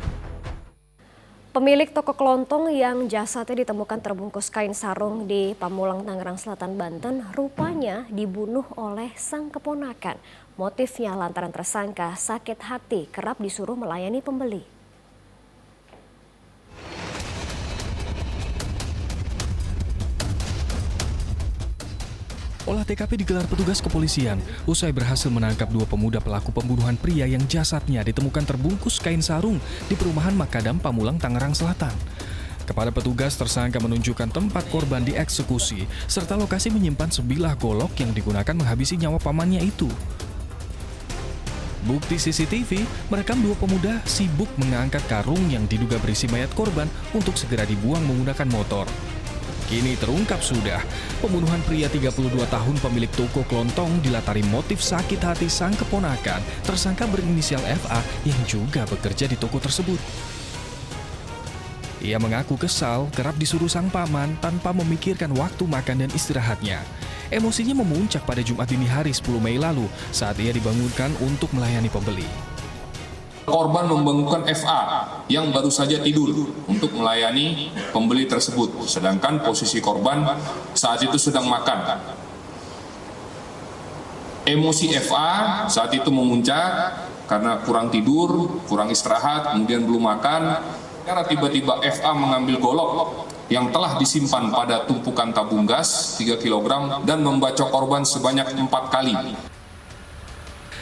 Pemilik toko kelontong yang jasadnya ditemukan terbungkus kain sarung di Pamulang, Tangerang Selatan, Banten, rupanya dibunuh oleh sang keponakan. Motifnya lantaran tersangka sakit hati kerap disuruh melayani pembeli. Olah TKP digelar petugas kepolisian usai berhasil menangkap 2 pemuda pelaku pembunuhan pria yang jasadnya ditemukan terbungkus kain sarung di perumahan Makadam, Pamulang, Tangerang Selatan. Kepada petugas, tersangka menunjukkan tempat korban dieksekusi serta lokasi menyimpan sebilah golok yang digunakan menghabisi nyawa pamannya itu. Bukti CCTV merekam 2 pemuda sibuk mengangkat karung yang diduga berisi mayat korban untuk segera dibuang menggunakan motor. Kini terungkap sudah, pembunuhan pria 32 tahun pemilik toko kelontong dilatari motif sakit hati sang keponakan, tersangka berinisial FA yang juga bekerja di toko tersebut. Ia mengaku kesal kerap disuruh sang paman tanpa memikirkan waktu makan dan istirahatnya. Emosinya memuncak pada Jumat dini hari 10 Mei lalu saat ia dibangunkan untuk melayani pembeli. Korban membangunkan FA yang baru saja tidur untuk melayani pembeli tersebut, sedangkan posisi korban saat itu sedang makan. Emosi FA saat itu memuncak karena kurang tidur, kurang istirahat, kemudian belum makan. Karena tiba-tiba FA mengambil golok yang telah disimpan pada tumpukan tabung gas 3 kg dan membacok korban sebanyak 4 kali.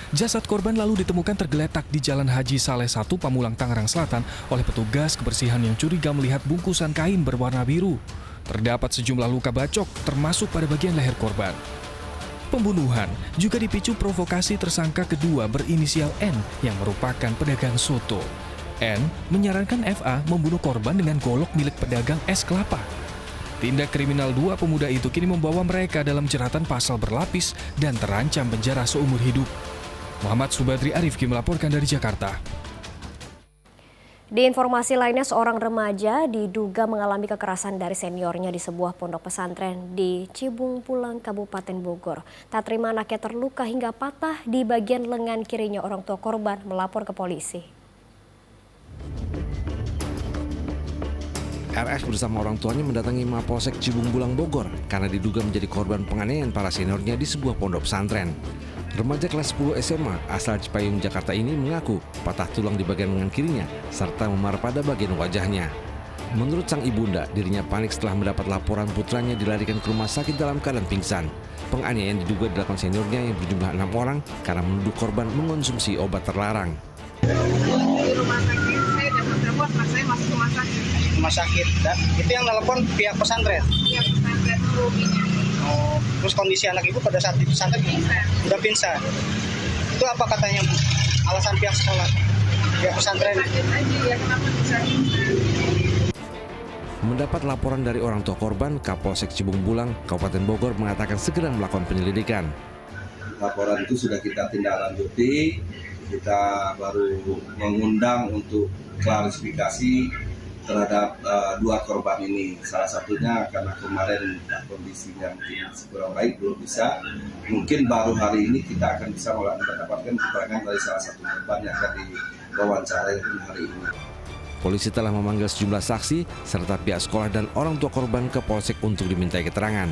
Jasad korban lalu ditemukan tergeletak di Jalan Haji Saleh 1 Pamulang, Tangerang Selatan oleh petugas kebersihan yang curiga melihat bungkusan kain berwarna biru. Terdapat sejumlah luka bacok termasuk pada bagian leher korban. Pembunuhan juga dipicu provokasi tersangka kedua berinisial N yang merupakan pedagang soto. N menyarankan FA membunuh korban dengan golok milik pedagang es kelapa. Tindak kriminal 2 pemuda itu kini membawa mereka dalam jeratan pasal berlapis dan terancam penjara seumur hidup. Muhammad Subadri Arifki melaporkan dari Jakarta. Di informasi lainnya, seorang remaja diduga mengalami kekerasan dari seniornya di sebuah pondok pesantren di Cibung Pulang, Kabupaten Bogor. Tak terima anaknya terluka hingga patah di bagian lengan kirinya, orang tua korban melapor ke polisi. RS bersama orang tuanya mendatangi Mapolsek Cibung Pulang, Bogor karena diduga menjadi korban penganiayaan para seniornya di sebuah pondok pesantren. Remaja kelas 10 SMA asal Cipayung, Jakarta ini mengaku patah tulang di bagian lengan kirinya serta memar pada bagian wajahnya. Menurut sang ibunda, dirinya panik setelah mendapat laporan putranya dilarikan ke rumah sakit dalam keadaan pingsan. Penganiayaan diduga dilakukan seniornya yang berjumlah 6 orang karena menuduh korban mengonsumsi obat terlarang. Di rumah sakit, saya dapat telepon, mas saya masuk rumah sakit. Rumah sakit, itu yang telepon pihak pesantren? Pihak pesantren Rubinya. Oh, terus kondisi anak ibu pada saat di pesantren udah pingsan. Itu apa katanya Bu? Alasan pihak sekolah, pihak pesantren? Kaget aja ya, kenapa bisa pingsan. Mendapat laporan dari orang tua korban, Kapolsek Cibung Bulang, Kabupaten Bogor mengatakan segera melakukan penyelidikan. Laporan itu sudah kita tindaklanjuti, kita baru mengundang untuk klarifikasi terhadap 2 korban ini. Salah satunya karena kemarin kondisinya mungkin kurang baik, belum bisa. Mungkin baru hari ini kita akan bisa mendapatkan keterangan dari salah satu korban yang akan diwawancarai hari ini. Polisi telah memanggil sejumlah saksi serta pihak sekolah dan orang tua korban ke Polsek untuk dimintai keterangan.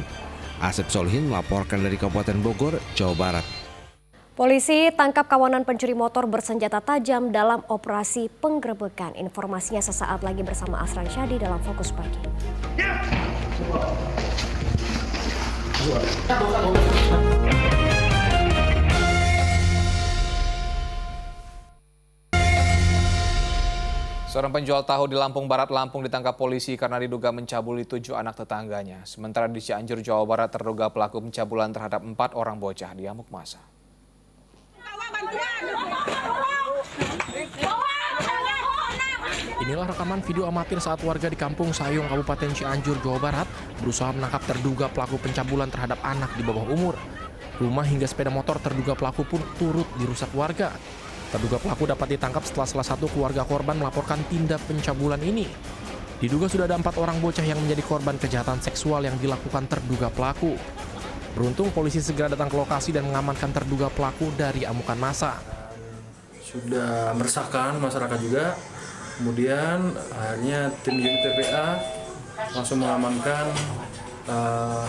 Asep Solihin melaporkan dari Kabupaten Bogor, Jawa Barat. Polisi tangkap kawanan pencuri motor bersenjata tajam dalam operasi penggerebekan. Informasinya sesaat lagi bersama Asran Syadi dalam Fokus Pagi. Seorang penjual tahu di Lampung Barat, Lampung ditangkap polisi karena diduga mencabuli 7 anak tetangganya. Sementara di Cianjur, Jawa Barat, terduga pelaku pencabulan terhadap 4 orang bocah diamuk massa. Inilah rekaman video amatir saat warga di Kampung Sayung, Kabupaten Cianjur, Jawa Barat, berusaha menangkap terduga pelaku pencabulan terhadap anak di bawah umur. Rumah hingga sepeda motor terduga pelaku pun turut dirusak warga. Terduga pelaku dapat ditangkap setelah salah satu keluarga korban melaporkan tindak pencabulan ini. Diduga sudah ada 4 orang bocah yang menjadi korban kejahatan seksual yang dilakukan terduga pelaku. Beruntung polisi segera datang ke lokasi dan mengamankan terduga pelaku dari amukan massa. Sudah meresahkan masyarakat juga. Kemudian akhirnya tim unit TPA langsung mengamankan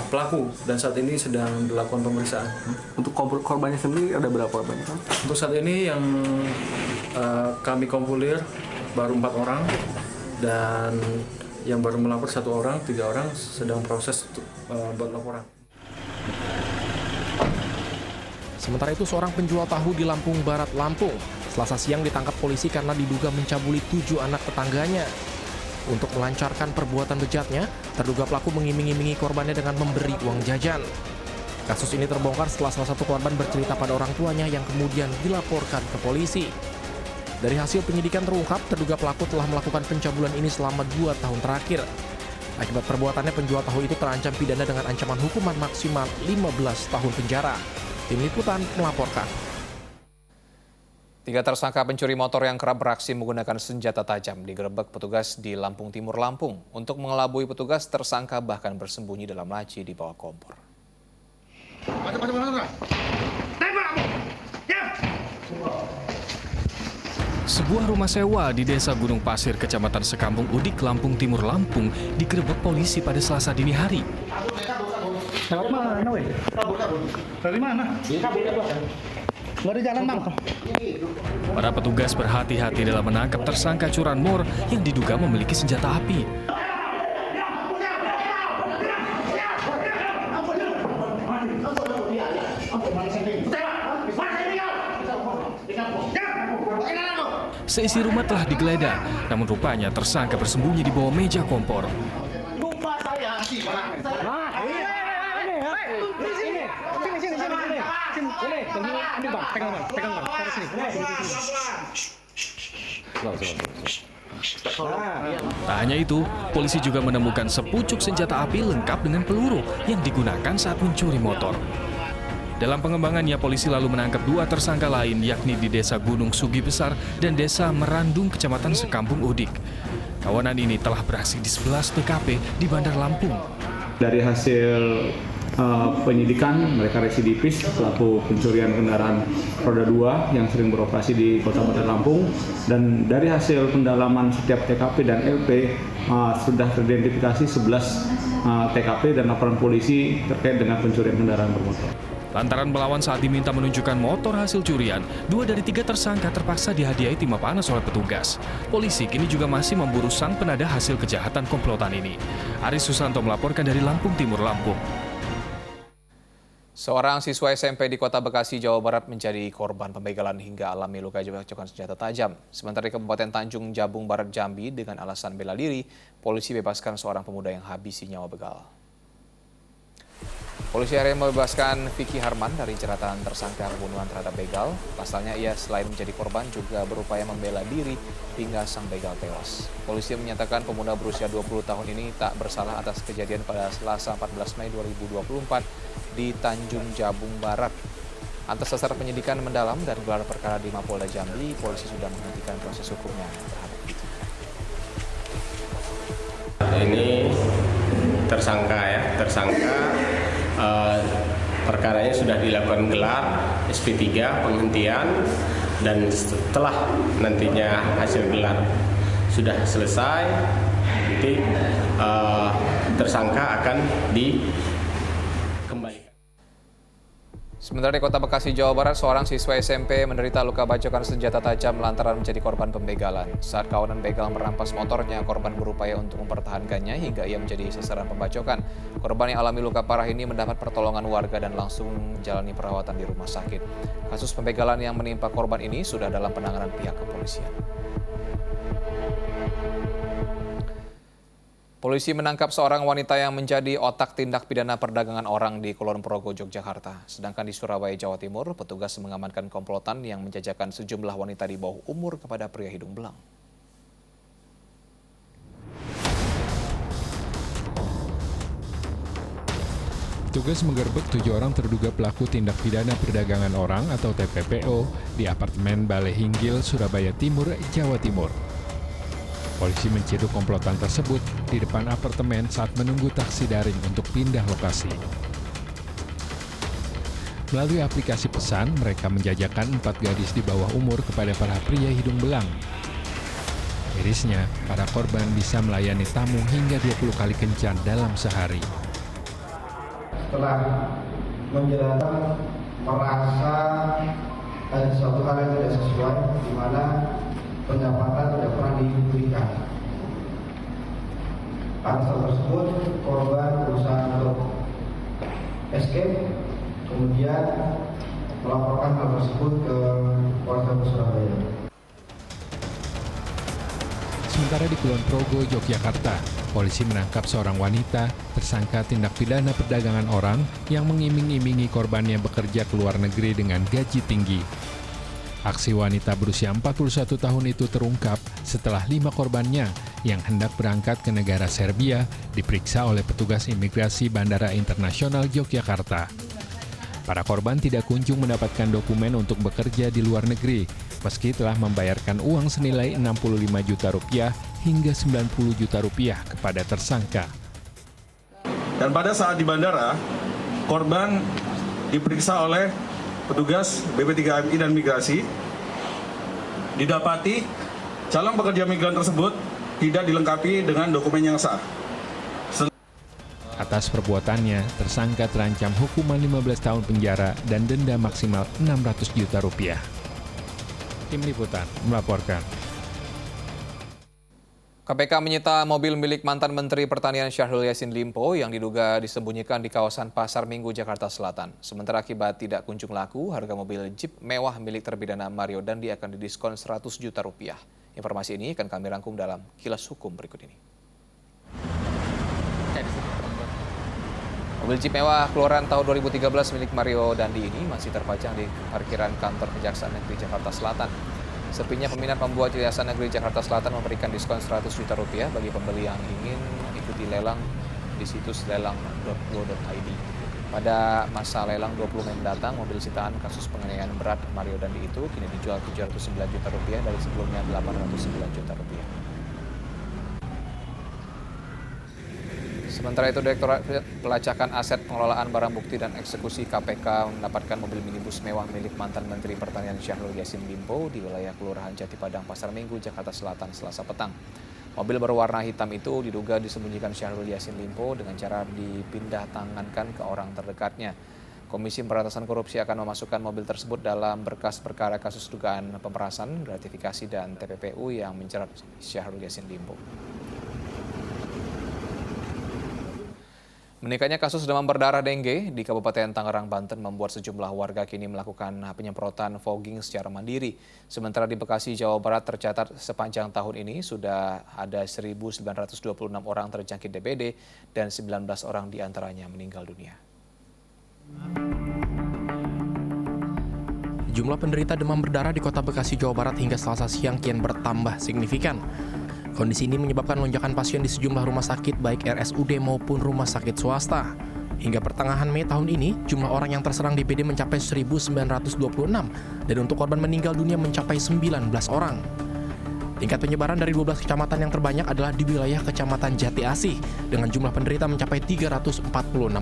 pelaku dan saat ini sedang dilakukan pemeriksaan. Untuk korbannya sendiri ada berapa banyak? Untuk saat ini yang kami kumpulir baru 4 orang dan yang baru melapor 1 orang, 3 orang sedang proses buat laporan. Sementara itu seorang penjual tahu di Lampung Barat, Lampung, Selasa siang ditangkap polisi karena diduga mencabuli 7 anak tetangganya. Untuk melancarkan perbuatan bejatnya, terduga pelaku mengiming-imingi korbannya dengan memberi uang jajan. Kasus ini terbongkar setelah salah satu korban bercerita pada orang tuanya yang kemudian dilaporkan ke polisi. Dari hasil penyidikan terungkap, terduga pelaku telah melakukan pencabulan ini selama 2 tahun terakhir. Akibat perbuatannya, penjual tahu itu terancam pidana dengan ancaman hukuman maksimal 15 tahun penjara. Tim Liputan melaporkan. 3 tersangka pencuri motor yang kerap beraksi menggunakan senjata tajam digerebek petugas di Lampung Timur, Lampung. Untuk mengelabui petugas, tersangka bahkan bersembunyi dalam laci di bawah kompor. Sebuah rumah sewa di Desa Gunung Pasir, Kecamatan Sekampung Udik, Lampung Timur, Lampung, digerebek polisi pada Selasa dini hari. Dari mana, weh? Dari mana? Nggak ada jalan, Bang. Para petugas berhati-hati dalam menangkap tersangka curanmor yang diduga memiliki senjata api. Seisi rumah telah digeledah, namun rupanya tersangka bersembunyi di bawah meja kompor. Tak hanya itu, polisi juga menemukan sepucuk senjata api lengkap dengan peluru yang digunakan saat mencuri motor. Dalam pengembangannya, polisi lalu menangkap 2 tersangka lain, yakni di Desa Gunung Sugi Besar dan Desa Merandung, Kecamatan Sekampung Udik. Kawanan ini telah beraksi di 11 TKP di Bandar Lampung. Dari hasil penyidikan, mereka residivis pelaku pencurian kendaraan roda 2 yang sering beroperasi di Kota Bandar Lampung, dan dari hasil pendalaman setiap TKP dan LP sudah teridentifikasi 11 TKP dan laporan polisi terkait dengan pencurian kendaraan bermotor. Lantaran melawan saat diminta menunjukkan motor hasil curian, 2 dari 3 tersangka terpaksa dihadiahi timah panas oleh petugas. Polisi kini juga masih memburu sang penada hasil kejahatan komplotan ini. Aris Susanto melaporkan dari Lampung Timur, Lampung. Seorang siswa SMP di Kota Bekasi, Jawa Barat menjadi korban pembegalan hingga alami luka bacokan senjata tajam. Sementara di Kabupaten Tanjung Jabung Barat, Jambi, dengan alasan bela diri, polisi bebaskan seorang pemuda yang habisi nyawa begal. Polisi akhirnya membebaskan Vicky Harman dari jeratan tersangka pembunuhan terhadap begal. Pasalnya ia selain menjadi korban juga berupaya membela diri hingga sang begal tewas. Polisi menyatakan pemuda berusia 20 tahun ini tak bersalah atas kejadian pada Selasa 14 Mei 2024 di Tanjung Jabung Barat. Atas dasar penyidikan mendalam dan gelar perkara di Mapolda Jambi, polisi sudah menghentikan proses hukumnya terhadap Vicky. Ini tersangka perkaranya sudah dilakukan gelar SP3 penghentian, dan setelah nantinya hasil gelar sudah selesai, nanti tersangka akan dikembalikan. Sementara di Kota Bekasi, Jawa Barat, seorang siswa SMP menderita luka bacokan senjata tajam lantaran menjadi korban pembegalan. Saat kawanan begal merampas motornya, korban berupaya untuk mempertahankannya hingga ia menjadi sasaran pembacokan. Korban yang alami luka parah ini mendapat pertolongan warga dan langsung menjalani perawatan di rumah sakit. Kasus pembegalan yang menimpa korban ini sudah dalam penanganan pihak kepolisian. Polisi menangkap seorang wanita yang menjadi otak tindak pidana perdagangan orang di Kulon Progo, Yogyakarta. Sedangkan di Surabaya, Jawa Timur, petugas mengamankan komplotan yang menjajakan sejumlah wanita di bawah umur kepada pria hidung belang. Petugas menggerbek 7 orang terduga pelaku tindak pidana perdagangan orang atau TPPO di apartemen Balai Hinggil, Surabaya Timur, Jawa Timur. Polisi menciduk komplotan tersebut di depan apartemen saat menunggu taksi daring untuk pindah lokasi. Melalui aplikasi pesan, mereka menjajakan 4 gadis di bawah umur kepada para pria hidung belang. Mirisnya, para korban bisa melayani tamu hingga 20 kali kencan dalam sehari. Setelah menjelaskan merasa ada suatu hal yang tidak sesuai, di mana pendapatan tidak pernah diberikan. Atas hal tersebut, korban berusaha untuk escape, kemudian melaporkan hal tersebut ke Polres Surabaya. Sementara di Kulon Progo, Yogyakarta, polisi menangkap seorang wanita tersangka tindak pidana perdagangan orang yang mengiming-imingi korbannya bekerja ke luar negeri dengan gaji tinggi. Aksi wanita berusia 41 tahun itu terungkap setelah 5 korbannya yang hendak berangkat ke negara Serbia diperiksa oleh petugas imigrasi Bandara Internasional Yogyakarta. Para korban tidak kunjung mendapatkan dokumen untuk bekerja di luar negeri, meski telah membayarkan uang senilai 65 juta rupiah hingga 90 juta rupiah kepada tersangka. Dan pada saat di bandara, korban diperiksa oleh petugas BP3MI dan Migrasi, didapati calon pekerja migran tersebut tidak dilengkapi dengan dokumen yang sah. Atas perbuatannya, tersangka terancam hukuman 15 tahun penjara dan denda maksimal 600 juta rupiah. Tim Liputan melaporkan. KPK menyita mobil milik mantan Menteri Pertanian Syahrul Yassin Limpo yang diduga disembunyikan di kawasan Pasar Minggu, Jakarta Selatan. Sementara akibat tidak kunjung laku, harga mobil Jeep mewah milik terpidana Mario Dandi akan didiskon 100 juta rupiah. Informasi ini akan kami rangkum dalam Kilas Hukum berikut ini. Mobil Jeep mewah keluaran tahun 2013 milik Mario Dandi ini masih terpajang di parkiran kantor Kejaksaan Negeri Jakarta Selatan. Sepinya peminat membuat Kejaksaan Negeri Jakarta Selatan memberikan diskon 100 juta rupiah bagi pembeli yang ingin ikuti lelang di situs lelang.go.id. Pada masa lelang 20 Mei mendatang, mobil sitaan kasus penganiayaan berat Mario Dandi itu kini dijual 709 juta rupiah dari sebelumnya 809 juta rupiah. Sementara itu, Direktorat Pelacakan Aset Pengelolaan Barang Bukti dan Eksekusi KPK mendapatkan mobil minibus mewah milik mantan Menteri Pertanian Syahrul Yassin Limpo di wilayah Kelurahan Jati Padang, Pasar Minggu, Jakarta Selatan, Selasa petang. Mobil berwarna hitam itu diduga disembunyikan Syahrul Yassin Limpo dengan cara dipindah tangankan ke orang terdekatnya. Komisi Pemberantasan Korupsi akan memasukkan mobil tersebut dalam berkas perkara kasus dugaan pemerasan, gratifikasi, dan TPPU yang menjerat Syahrul Yassin Limpo. Meningkatnya kasus demam berdarah dengue di Kabupaten Tangerang, Banten membuat sejumlah warga kini melakukan penyemprotan fogging secara mandiri. Sementara di Bekasi, Jawa Barat tercatat sepanjang tahun ini sudah ada 1.926 orang terjangkit DBD dan 19 orang diantaranya meninggal dunia. Jumlah penderita demam berdarah di Kota Bekasi, Jawa Barat hingga Selasa siang kian bertambah signifikan. Kondisi ini menyebabkan lonjakan pasien di sejumlah rumah sakit baik RSUD maupun rumah sakit swasta. Hingga pertengahan Mei tahun ini, jumlah orang yang terserang DBD mencapai 1.926 dan untuk korban meninggal dunia mencapai 19 orang. Tingkat penyebaran dari 12 kecamatan yang terbanyak adalah di wilayah Kecamatan Jati Asih dengan jumlah penderita mencapai 346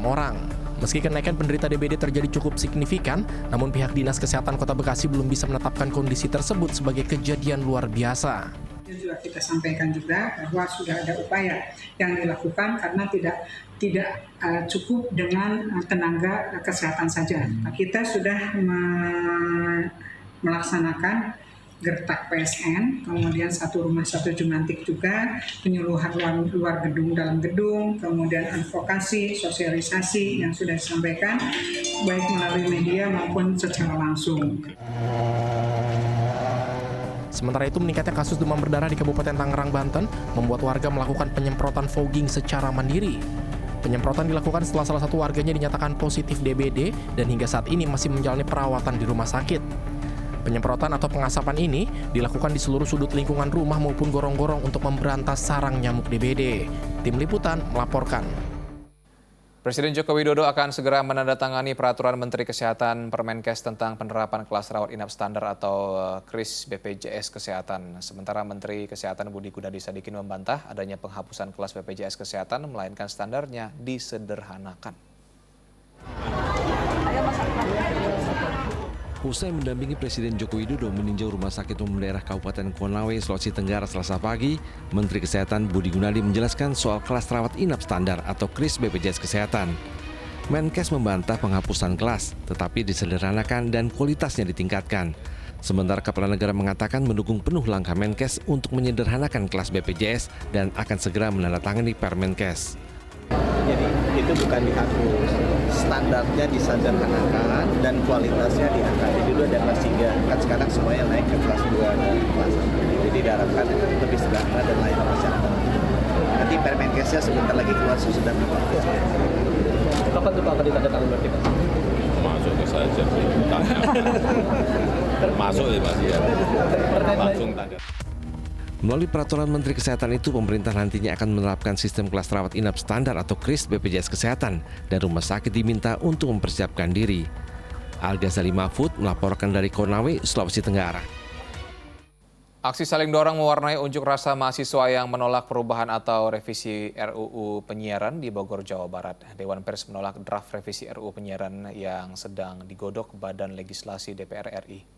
orang. Meski kenaikan penderita DBD terjadi cukup signifikan, namun pihak Dinas Kesehatan Kota Bekasi belum bisa menetapkan kondisi tersebut sebagai kejadian luar biasa. Juga kita sampaikan juga bahwa sudah ada upaya yang dilakukan karena tidak cukup dengan tenaga kesehatan saja. Kita sudah melaksanakan gertak PSN, kemudian satu rumah satu jumantik juga, penyuluhan luar gedung dalam gedung, kemudian advokasi, sosialisasi yang sudah disampaikan baik melalui media maupun secara langsung. Sementara itu, meningkatnya kasus demam berdarah di Kabupaten Tangerang, Banten membuat warga melakukan penyemprotan fogging secara mandiri. Penyemprotan dilakukan setelah salah satu warganya dinyatakan positif DBD dan hingga saat ini masih menjalani perawatan di rumah sakit. Penyemprotan atau pengasapan ini dilakukan di seluruh sudut lingkungan rumah maupun gorong-gorong untuk memberantas sarang nyamuk DBD. Tim Liputan melaporkan. Presiden Joko Widodo akan segera menandatangani peraturan Menteri Kesehatan Permenkes tentang penerapan kelas rawat inap standar atau KRIS BPJS Kesehatan. Sementara Menteri Kesehatan Budi Gunadi Sadikin membantah adanya penghapusan kelas BPJS Kesehatan, melainkan standarnya disederhanakan. Usai mendampingi Presiden Joko Widodo meninjau Rumah Sakit Umum Daerah Kabupaten Konawe, Sulawesi Tenggara Selasa pagi, Menteri Kesehatan Budi Gunadi menjelaskan soal kelas rawat inap standar atau KRIS BPJS Kesehatan. Menkes membantah penghapusan kelas, tetapi disederhanakan dan kualitasnya ditingkatkan. Sementara Kepala Negara mengatakan mendukung penuh langkah Menkes untuk menyederhanakan kelas BPJS dan akan segera menandatangani Permenkes. Jadi itu bukan dihapus, standarnya disederhanakan dan kualitasnya diangkat. Jadi dulu ada kelas 3, kan sekarang semuanya naik ke kelas 2 dan kelas 1. Jadi diharapkan lebih sederhana dan layak masyarakat. Nanti Permenkesnya sebentar lagi keluar sesudah Presiden. Kapan tuh Pak akan ditandatangani berarti Pak? Masuk saja, masuk ya Mas ya, langsung tanda. Melalui peraturan Menteri Kesehatan itu, pemerintah nantinya akan menerapkan sistem kelas rawat inap standar atau KRIS BPJS Kesehatan dan rumah sakit diminta untuk mempersiapkan diri. Al-Ghazali Mahfud melaporkan dari Konawe, Sulawesi Tenggara. Aksi saling dorong mewarnai unjuk rasa mahasiswa yang menolak perubahan atau revisi RUU Penyiaran di Bogor, Jawa Barat. Dewan Pers menolak draft revisi RUU Penyiaran yang sedang digodok Badan Legislasi DPR RI.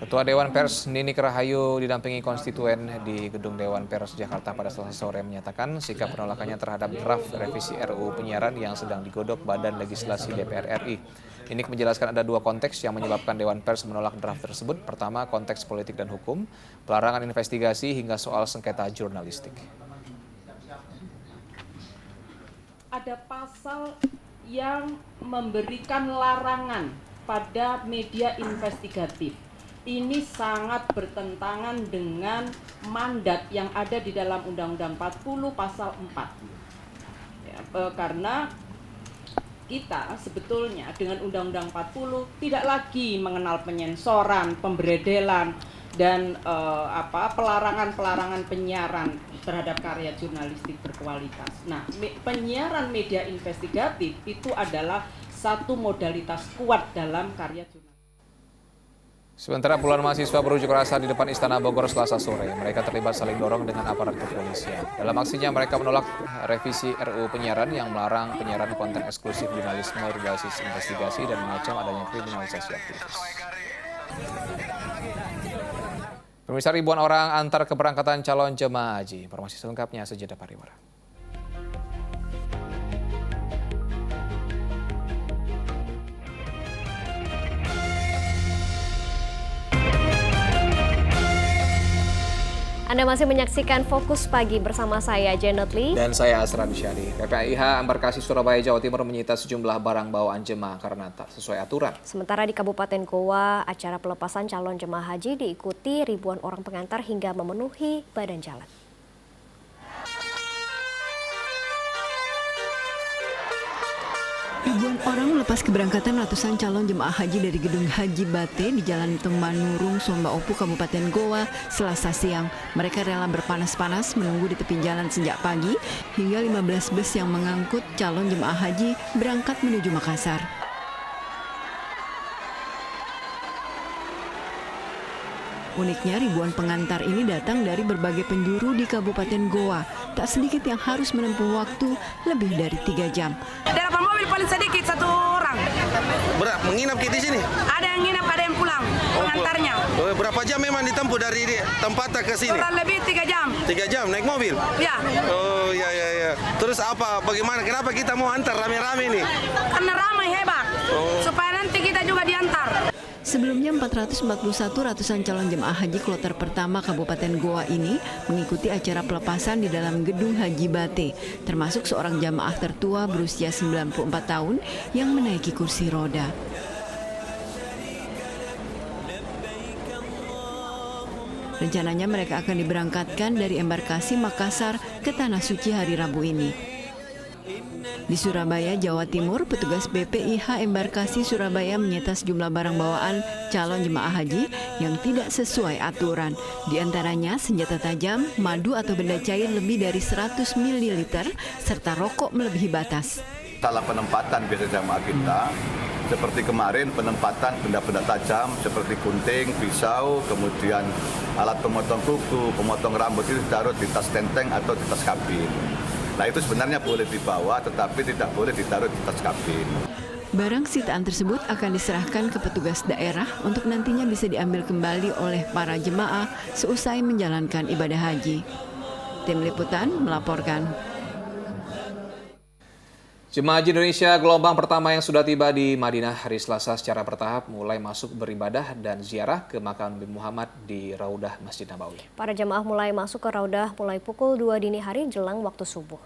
Ketua Dewan Pers Ninik Rahayu didampingi konstituen di Gedung Dewan Pers Jakarta pada Selasa sore menyatakan sikap penolakannya terhadap draft revisi RUU Penyiaran yang sedang digodok Badan Legislasi DPR RI. Ninik menjelaskan ada dua konteks yang menyebabkan Dewan Pers menolak draft tersebut. Pertama, konteks politik dan hukum, pelarangan investigasi hingga soal sengketa jurnalistik. Ada pasal yang memberikan larangan pada media investigatif. Ini sangat bertentangan dengan mandat yang ada di dalam Undang-Undang 40 pasal 4. Ya, karena kita sebetulnya dengan Undang-Undang 40 tidak lagi mengenal penyensoran, pemberedelan, dan pelarangan penyiaran terhadap karya jurnalistik berkualitas. Nah, penyiaran media investigatif itu adalah satu modalitas kuat dalam karya jurnalistik. Sementara puluhan mahasiswa berunjuk rasa di depan Istana Bogor Selasa sore. Mereka terlibat saling dorong dengan aparat kepolisian. Dalam aksinya mereka menolak revisi RUU Penyiaran yang melarang penyiaran konten eksklusif jurnalisme berbasis investigasi dan mengacau adanya kriminalisasi aktivis. Pemirsa, ribuan orang antar keberangkatan calon jemaah haji. Informasi selengkapnya sejenak pariwara. Anda masih menyaksikan Fokus Pagi bersama saya, Janet Lee. Dan saya Asran Syari. PPIH Embarkasi Surabaya, Jawa Timur menyita sejumlah barang bawaan jemaah karena tak sesuai aturan. Sementara di Kabupaten Goa, acara pelepasan calon jemaah haji diikuti ribuan orang pengantar hingga memenuhi badan jalan. Ribuan orang melepas keberangkatan ratusan calon jemaah haji dari gedung Haji Bate di Jalan Temanurung, Sumba Opu, Kabupaten Goa, Selasa siang. Mereka rela berpanas-panas menunggu di tepi jalan sejak pagi hingga 15 bus yang mengangkut calon jemaah haji berangkat menuju Makassar. Uniknya, ribuan pengantar ini datang dari berbagai penjuru di Kabupaten Goa. Tak sedikit yang harus menempuh waktu lebih dari 3 jam. Dalam mobil paling sedikit 1 orang. Menginap di sini? Ada yang nginap, ada yang pulang. Pengantarnya. Berapa jam memang ditempuh dari tempat ke sini? Kurang lebih 3 jam. 3 jam naik mobil? Ya. Oh ya. Terus apa? Bagaimana? Kenapa kita mau antar rame-rame nih? Karena ramai hebat. Supaya nanti kita juga diantar. Sebelumnya 441 ratusan calon jemaah haji kloter pertama Kabupaten Goa ini mengikuti acara pelepasan di dalam gedung Haji Bate, termasuk seorang jamaah tertua berusia 94 tahun yang menaiki kursi roda. Rencananya mereka akan diberangkatkan dari embarkasi Makassar ke Tanah Suci hari Rabu ini. Di Surabaya, Jawa Timur, petugas BPIH Embarkasi Surabaya menyita sejumlah barang bawaan calon jemaah haji yang tidak sesuai aturan. Di antaranya senjata tajam, madu atau benda cair lebih dari 100 ml, serta rokok melebihi batas. Salah penempatan biasa jamaah kita, seperti kemarin penempatan benda-benda tajam seperti gunting, pisau, kemudian alat pemotong kuku, pemotong rambut itu ditaruh di tas tenteng atau di tas kabin. Nah itu sebenarnya boleh dibawa tetapi tidak boleh ditaruh di tas kabin. Barang sitaan tersebut akan diserahkan ke petugas daerah untuk nantinya bisa diambil kembali oleh para jemaah seusai menjalankan ibadah haji. Tim Liputan melaporkan. Jemaah Haji Indonesia gelombang pertama yang sudah tiba di Madinah hari Selasa secara bertahap mulai masuk beribadah dan ziarah ke makam Nabi Muhammad di Raudah Masjid Nabawi. Para jemaah mulai masuk ke Raudah mulai pukul 2 dini hari jelang waktu subuh.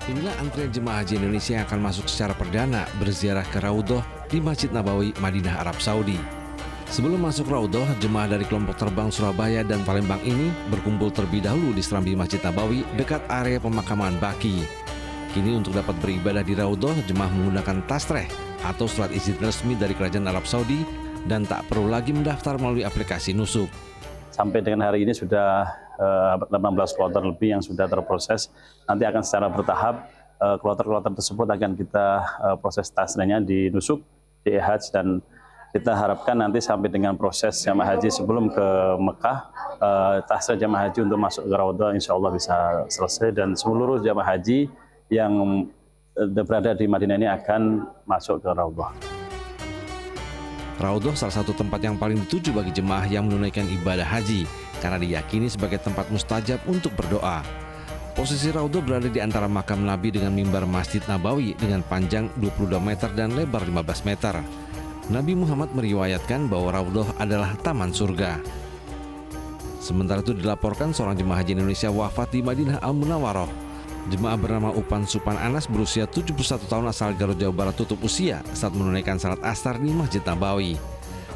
Inilah antrian jemaah haji Indonesia yang akan masuk secara perdana berziarah ke Raudah di Masjid Nabawi, Madinah, Arab Saudi. Sebelum masuk Raudah, jemaah dari kelompok terbang Surabaya dan Palembang ini berkumpul terlebih dahulu di serambi Masjid Nabawi dekat area pemakaman Baqi. Kini untuk dapat beribadah di Raudah, jemaah menggunakan tasreh atau surat izin resmi dari Kerajaan Arab Saudi dan tak perlu lagi mendaftar melalui aplikasi Nusuk. Sampai dengan hari ini sudah 18 kloter lebih yang sudah terproses. Nanti akan secara bertahap kloter-kloter tersebut akan kita proses tasrehnya di Nusuk, di Hajj, dan kita harapkan nanti sampai dengan proses jamaah haji sebelum ke Mekah, tasreh jamaah haji untuk masuk ke Raudah insya Allah bisa selesai dan seluruh jamaah haji yang berada di Madinah ini akan masuk ke Raudah. Raudah salah satu tempat yang paling dituju bagi jemaah yang menunaikan ibadah haji karena diyakini sebagai tempat mustajab untuk berdoa. Posisi Raudah berada di antara makam Nabi dengan mimbar Masjid Nabawi dengan panjang 22 meter dan lebar 15 meter. Nabi Muhammad meriwayatkan bahwa Raudah adalah taman surga. Sementara itu dilaporkan seorang jemaah haji Indonesia wafat di Madinah Al-Munawwaroh. Jemaah bernama Upan Supan Anas berusia 71 tahun asal Garut, Jawa Barat tutup usia saat menunaikan salat asar di Masjid Nabawi.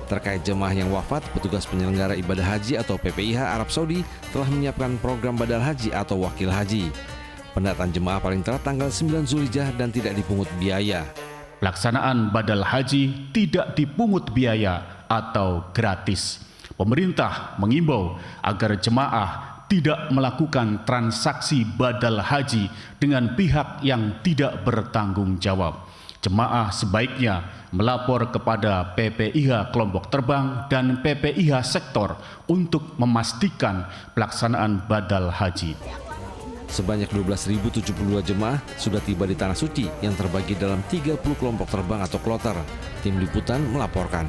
Terkait jemaah yang wafat, petugas penyelenggara ibadah haji atau PPIH Arab Saudi telah menyiapkan program badal haji atau wakil haji. Pendataan jemaah paling telat tanggal 9 Zulhijjah dan tidak dipungut biaya. Pelaksanaan badal haji tidak dipungut biaya atau gratis. Pemerintah mengimbau agar jemaah tidak melakukan transaksi badal haji dengan pihak yang tidak bertanggung jawab. Jemaah sebaiknya melapor kepada PPIH kelompok terbang dan PPIH sektor untuk memastikan pelaksanaan badal haji. Sebanyak 12.072 jemaah sudah tiba di Tanah Suci yang terbagi dalam 30 kelompok terbang atau kloter. Tim Liputan melaporkan.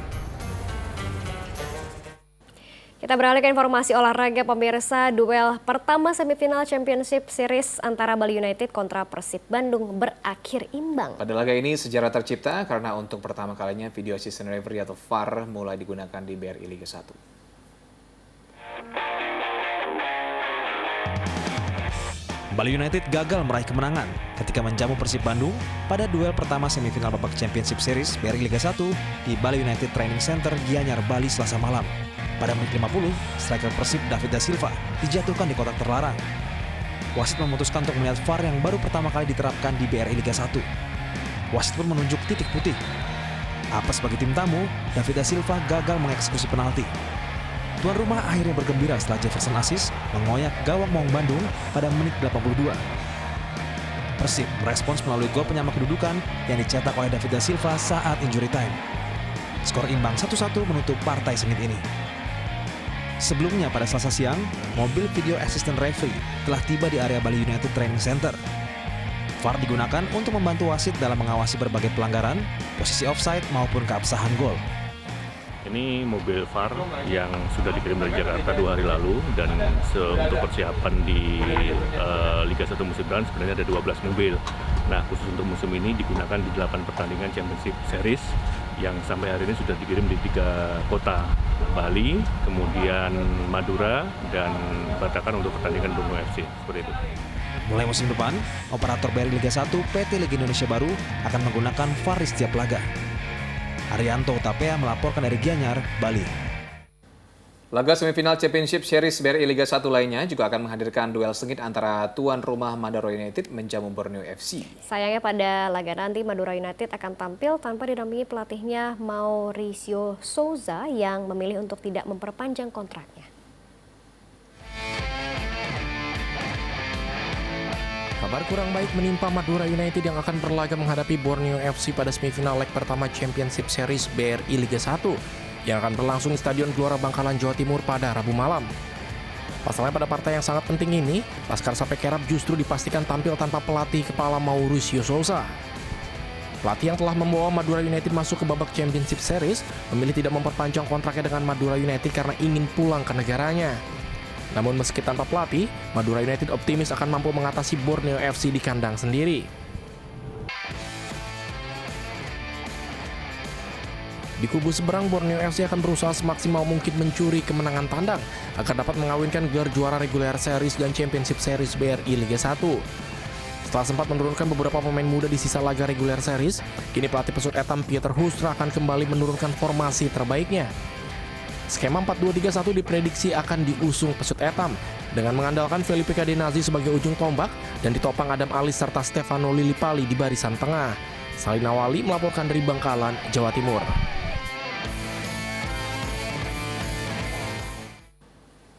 Kita beralih ke informasi olahraga pemirsa. Duel pertama semifinal Championship Series antara Bali United kontra Persib Bandung berakhir imbang. Pada laga ini sejarah tercipta karena untuk pertama kalinya video assistant referee atau VAR mulai digunakan di BRI Liga 1. Bali United gagal meraih kemenangan ketika menjamu Persib Bandung pada duel pertama semifinal babak Championship Series BRI Liga 1 di Bali United Training Center Gianyar, Bali Selasa malam. Pada menit 50, striker Persib David Da Silva dijatuhkan di kotak terlarang. Wasit memutuskan untuk melihat VAR yang baru pertama kali diterapkan di BRI Liga 1. Wasit pun menunjuk titik putih. Apes bagi tim tamu, David Da Silva gagal mengeksekusi penalti. Tuan rumah akhirnya bergembira setelah Jefferson Aziz mengoyak gawang Maung Bandung pada menit 82. Persib merespons melalui gol penyama kedudukan yang dicetak oleh David Da Silva saat injury time. Skor imbang 1-1 menutup partai sengit ini. Sebelumnya pada Selasa siang, mobil video assistant referee telah tiba di area Bali United Training Center. VAR digunakan untuk membantu wasit dalam mengawasi berbagai pelanggaran, posisi offside maupun keabsahan gol. Ini mobil VAR yang sudah dikirim dari Jakarta 2 hari lalu dan untuk persiapan di Liga 1 musim depan sebenarnya ada 12 mobil. Nah, khusus untuk musim ini digunakan di 8 pertandingan Championship Series yang sampai hari ini sudah dikirim di 3 kota, Bali, kemudian Madura, dan Batakkan untuk pertandingan Bungo FC. Seperti itu. Mulai musim depan, operator BRI Liga 1 PT Liga Indonesia Baru akan menggunakan VAR di setiap laga. Arianto Utapea melaporkan dari Gianyar, Bali. Laga semifinal Championship Series BRI Liga 1 lainnya juga akan menghadirkan duel sengit antara tuan rumah Madura United menjamu Borneo FC. Sayangnya pada laga nanti Madura United akan tampil tanpa didampingi pelatihnya Mauricio Souza yang memilih untuk tidak memperpanjang kontraknya. Kabar kurang baik menimpa Madura United yang akan berlaga menghadapi Borneo FC pada semifinal leg pertama Championship Series BRI Liga 1 yang akan berlangsung di Stadion Gelora Bangkalan, Jawa Timur pada Rabu malam. Pasalnya pada partai yang sangat penting ini, Laskar Sape Kerap justru dipastikan tampil tanpa pelatih kepala Mauricio Souza. Pelatih yang telah membawa Madura United masuk ke babak Championship Series memilih tidak memperpanjang kontraknya dengan Madura United karena ingin pulang ke negaranya. Namun meski tanpa pelatih, Madura United optimis akan mampu mengatasi Borneo FC di kandang sendiri. Di kubu seberang, Borneo FC akan berusaha semaksimal mungkin mencuri kemenangan tandang agar dapat mengawinkan gelar juara regular series dan Championship Series BRI Liga 1. Setelah sempat menurunkan beberapa pemain muda di sisa laga regular series, kini pelatih pesut Etam Pieter Hoekstra akan kembali menurunkan formasi terbaiknya. Skema 4-2-3-1 diprediksi akan diusung pesut Etam dengan mengandalkan Felipe Cadenazi sebagai ujung tombak dan ditopang Adam Alis serta Stefano Lillipali di barisan tengah. Salina Wali melaporkan dari Bangkalan, Jawa Timur.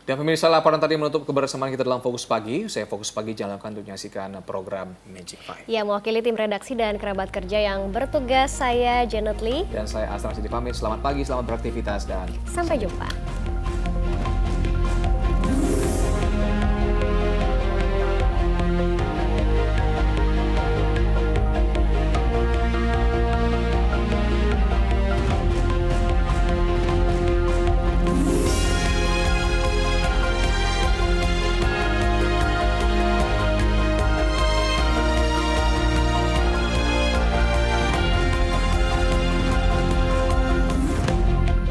Dan pemirsa, laporan tadi menutup kebersamaan kita dalam Fokus Pagi. Saya Fokus Pagi jalankan untuk menyaksikan program Magic 5. Ya, mewakili tim redaksi dan kerabat kerja yang bertugas, saya Janet Lee. Dan saya Astra Siti pamit. Selamat pagi, selamat beraktivitas, dan sampai jumpa.